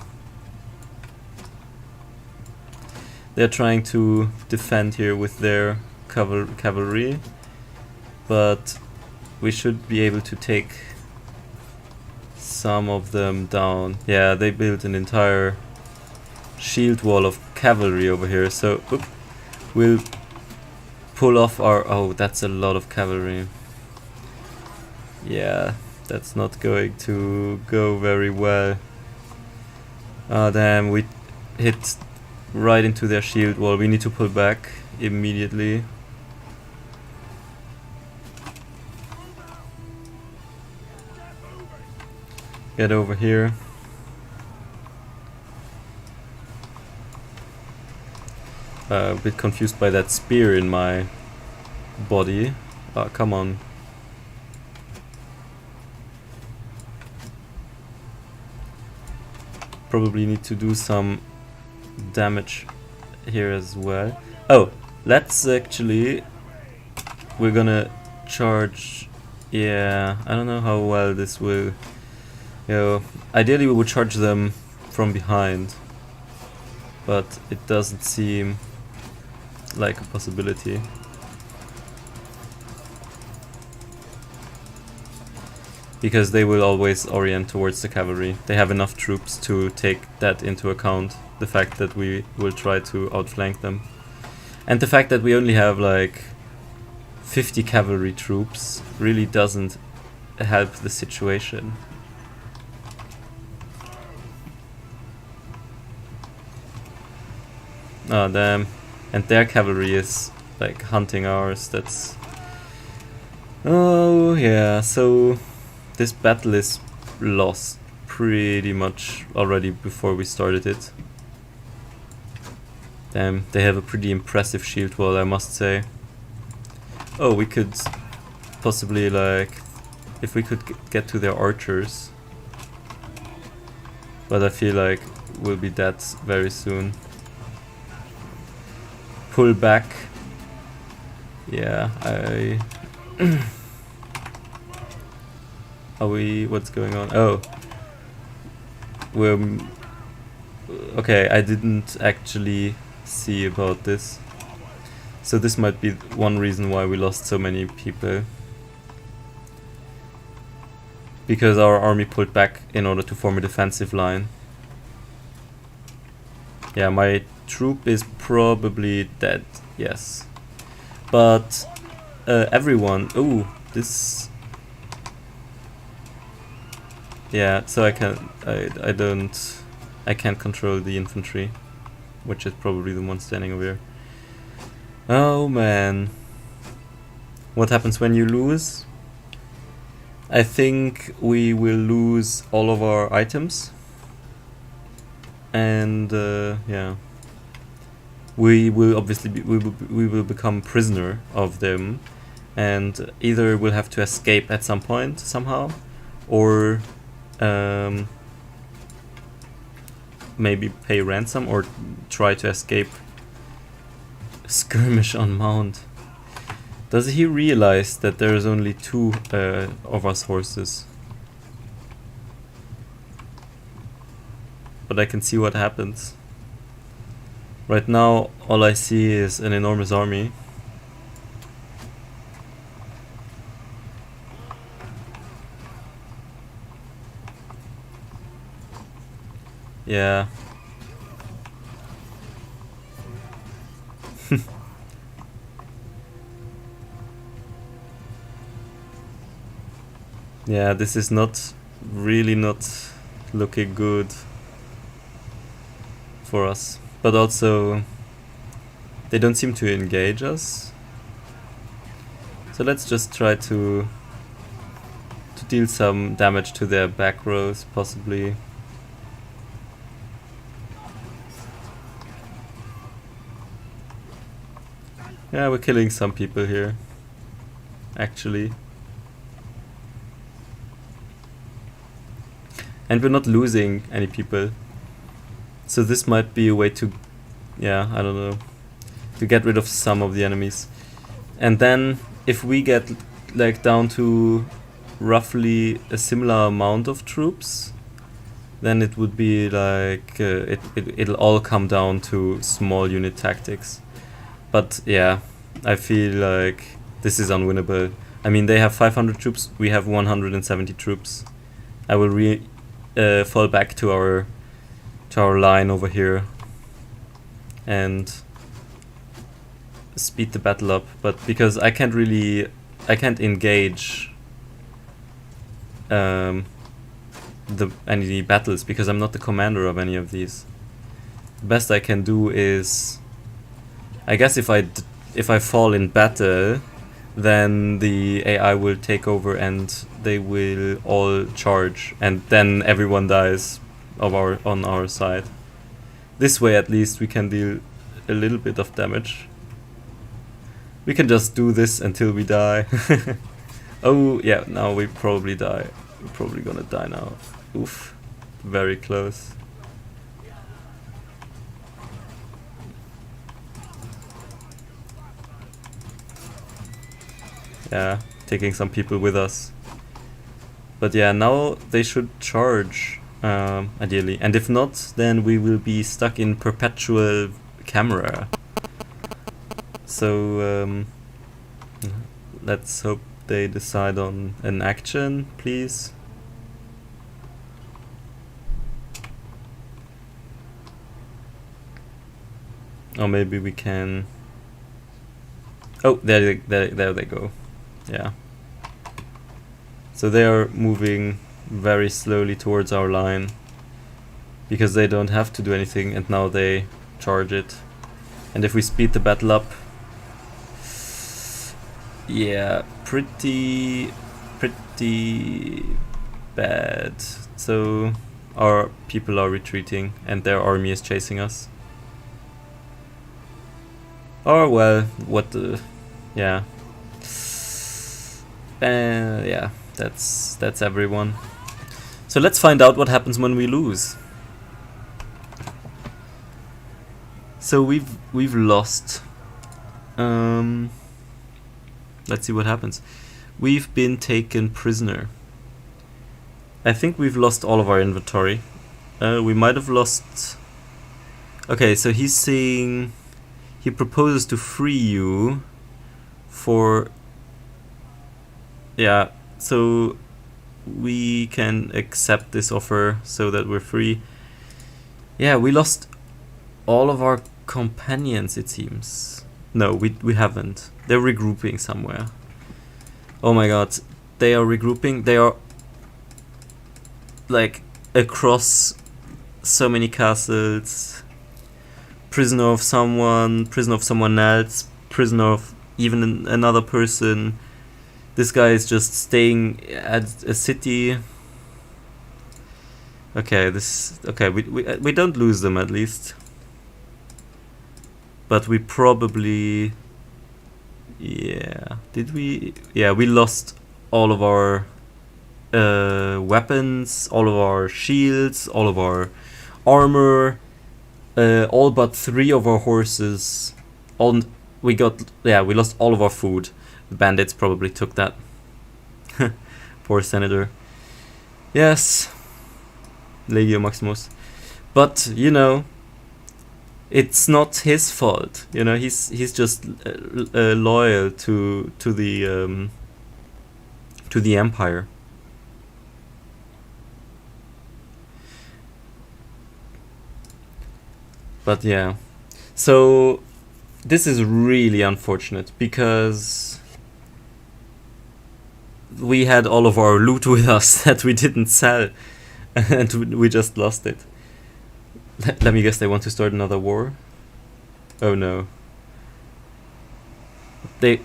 They're trying to defend here with their cavalry, but we should be able to take some of them down. Yeah, they built an entire shield wall of cavalry over here, so we'll pull off our... Oh, that's a lot of cavalry. Yeah, that's not going to go very well. Oh damn, we hit right into their shield wall. We need to pull back immediately. Get over here. A bit confused by that spear in my body. Oh, come on. Probably need to do some damage here as well. Oh, let's actually we're gonna charge. Yeah, I don't know how well this will. You know, ideally we would charge them from behind, but it doesn't seem like a possibility. Because they will always orient towards the cavalry. They have enough troops to take that into account, the fact that we will try to outflank them. And the fact that we only have like 50 cavalry troops really doesn't help the situation. Oh damn. And their cavalry is like hunting ours, that's... Oh yeah, so this battle is lost pretty much already before we started it. Damn, they have a pretty impressive shield wall, I must say. Oh, we could possibly like... if we could get to their archers. But I feel like we'll be dead very soon. Pull back. Yeah, I... Are we... what's going on? Oh. We're... okay, I didn't actually see about this. So this might be one reason why we lost so many people. Because our army pulled back in order to form a defensive line. Yeah, my troop is probably dead, yes. But everyone... ooh, this... yeah, so I can't control the infantry, which is probably the one standing over here. Oh man. What happens when you lose? I think we will lose all of our items. And yeah. We will obviously we will become prisoner of them, and either we'll have to escape at some point somehow, or maybe pay ransom or try to escape. Skirmish on Mount. Does he realize that there is only 2 of us horses? But I can see what happens. Right now, all I see is an enormous army. Yeah. Yeah, this is really not looking good for us. But also, they don't seem to engage us. So let's just try to deal some damage to their back rows, possibly. Yeah, we're killing some people here, actually. And we're not losing any people. So this might be a way to, yeah, I don't know, to get rid of some of the enemies. And then if we get like down to roughly a similar amount of troops, then it would be like, it'll all come down to small unit tactics. But yeah, I feel like this is unwinnable. I mean, they have 500 troops, we have 170 troops. I will fall back to our line over here and speed the battle up. But because I can't engage any battles because I'm not the commander of any of these. The best I can do is, I guess if I fall in battle, then the AI will take over and they will all charge, and then everyone dies on our side. This way at least we can deal a little bit of damage. We can just do this until we die. Oh yeah, now we probably die. We're probably gonna die now. Oof, very close. yeah, taking some people with us. But yeah, now they should charge, ideally. And if not, then we will be stuck in perpetual camera. So let's hope they decide on an action, please. Or maybe we can... Oh, there they go. Yeah. So they are moving very slowly towards our line because they don't have to do anything, and now they charge it. And if we speed the battle up, yeah, pretty bad. So our people are retreating and their army is chasing us. Or well, what the... yeah. Yeah, that's everyone. So let's find out what happens when we lose. So we've lost. Let's see what happens. We've been taken prisoner. I think we've lost all of our inventory. We might have lost... Okay, so he's saying he proposes to free you for... Yeah, so we can accept this offer so that we're free. Yeah, we lost all of our companions, it seems. No, we haven't. They're regrouping somewhere. Oh my god, they are regrouping. They are like across so many castles. Prisoner of someone else, prisoner of even another person. This guy is just staying at a city. Okay, we don't lose them at least. But we probably... yeah, did we? Yeah, we lost all of our weapons, all of our shields, all of our armor, all but 3 of our horses. We lost all of our food. The bandits probably took that. Poor senator. Yes, Legio Maximus. But you know, it's not his fault. You know, he's just loyal to the empire. But yeah, so this is really unfortunate because we had all of our loot with us that we didn't sell, and we just lost it. Let me guess, they want to start another war? Oh no. They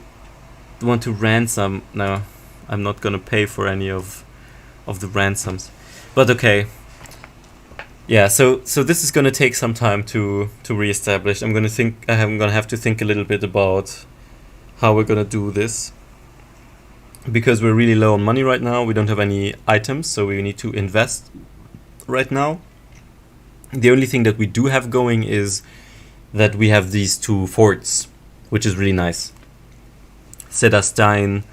want to ransom. No, I'm not gonna pay for any of the ransoms. But okay. Yeah, so this is gonna take some time to reestablish. I'm gonna have to think a little bit about how we're gonna do this. Because we're really low on money right now, we don't have any items, so we need to invest right now. The only thing that we do have going is that we have these 2 forts, which is really nice. Sedastein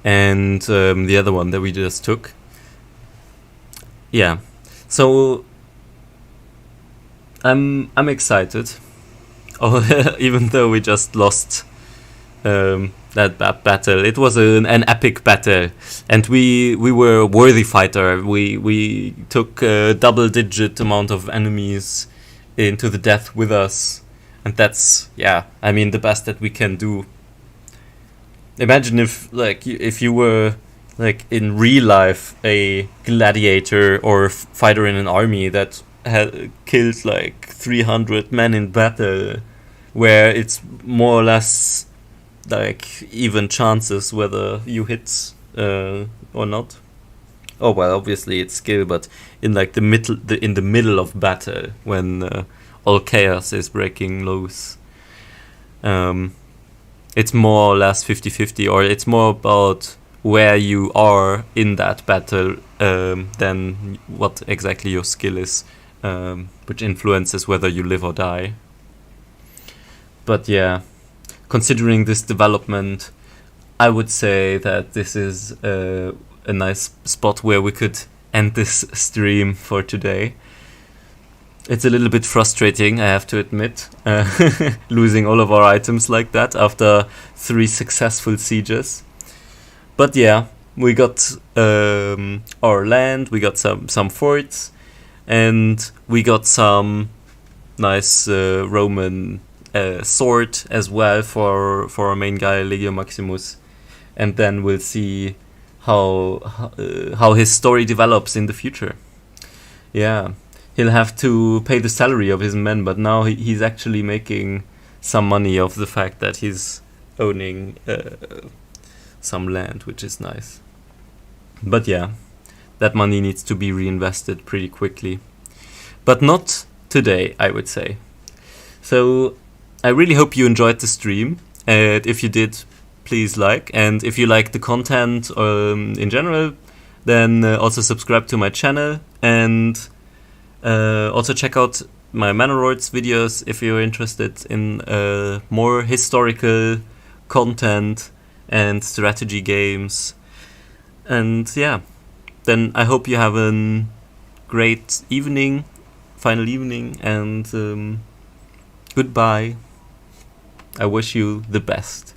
and the other one that we just took. Yeah, so I'm excited. Oh, even though we just lost that battle. It was an epic battle, and we were a worthy fighter. We took a double-digit amount of enemies into the death with us, and that's, yeah, I mean, the best that we can do. Imagine if you were like in real life a gladiator or fighter in an army that had killed like 300 men in battle, where it's more or less like even chances whether you hit or not. Oh well, obviously it's skill, but in like in the middle of battle when all chaos is breaking loose, it's more or less 50-50, or it's more about where you are in that battle than what exactly your skill is, which influences whether you live or die. But yeah, considering this development, I would say that this is a nice spot where we could end this stream for today. It's a little bit frustrating, I have to admit, losing all of our items like that after 3 successful sieges. But yeah, we got our land, we got some forts, and we got some nice Roman sword as well for our main guy, Legio Maximus. And then we'll see how his story develops in the future. Yeah. He'll have to pay the salary of his men, but now he's actually making some money off the fact that he's owning some land, which is nice. But yeah, that money needs to be reinvested pretty quickly. But not today, I would say. So I really hope you enjoyed the stream. And if you did, please like. And if you like the content in general, then also subscribe to my channel. And also check out my Bannerlord's videos if you're interested in more historical content and strategy games. And yeah, then I hope you have a great evening, final evening, and goodbye. I wish you the best.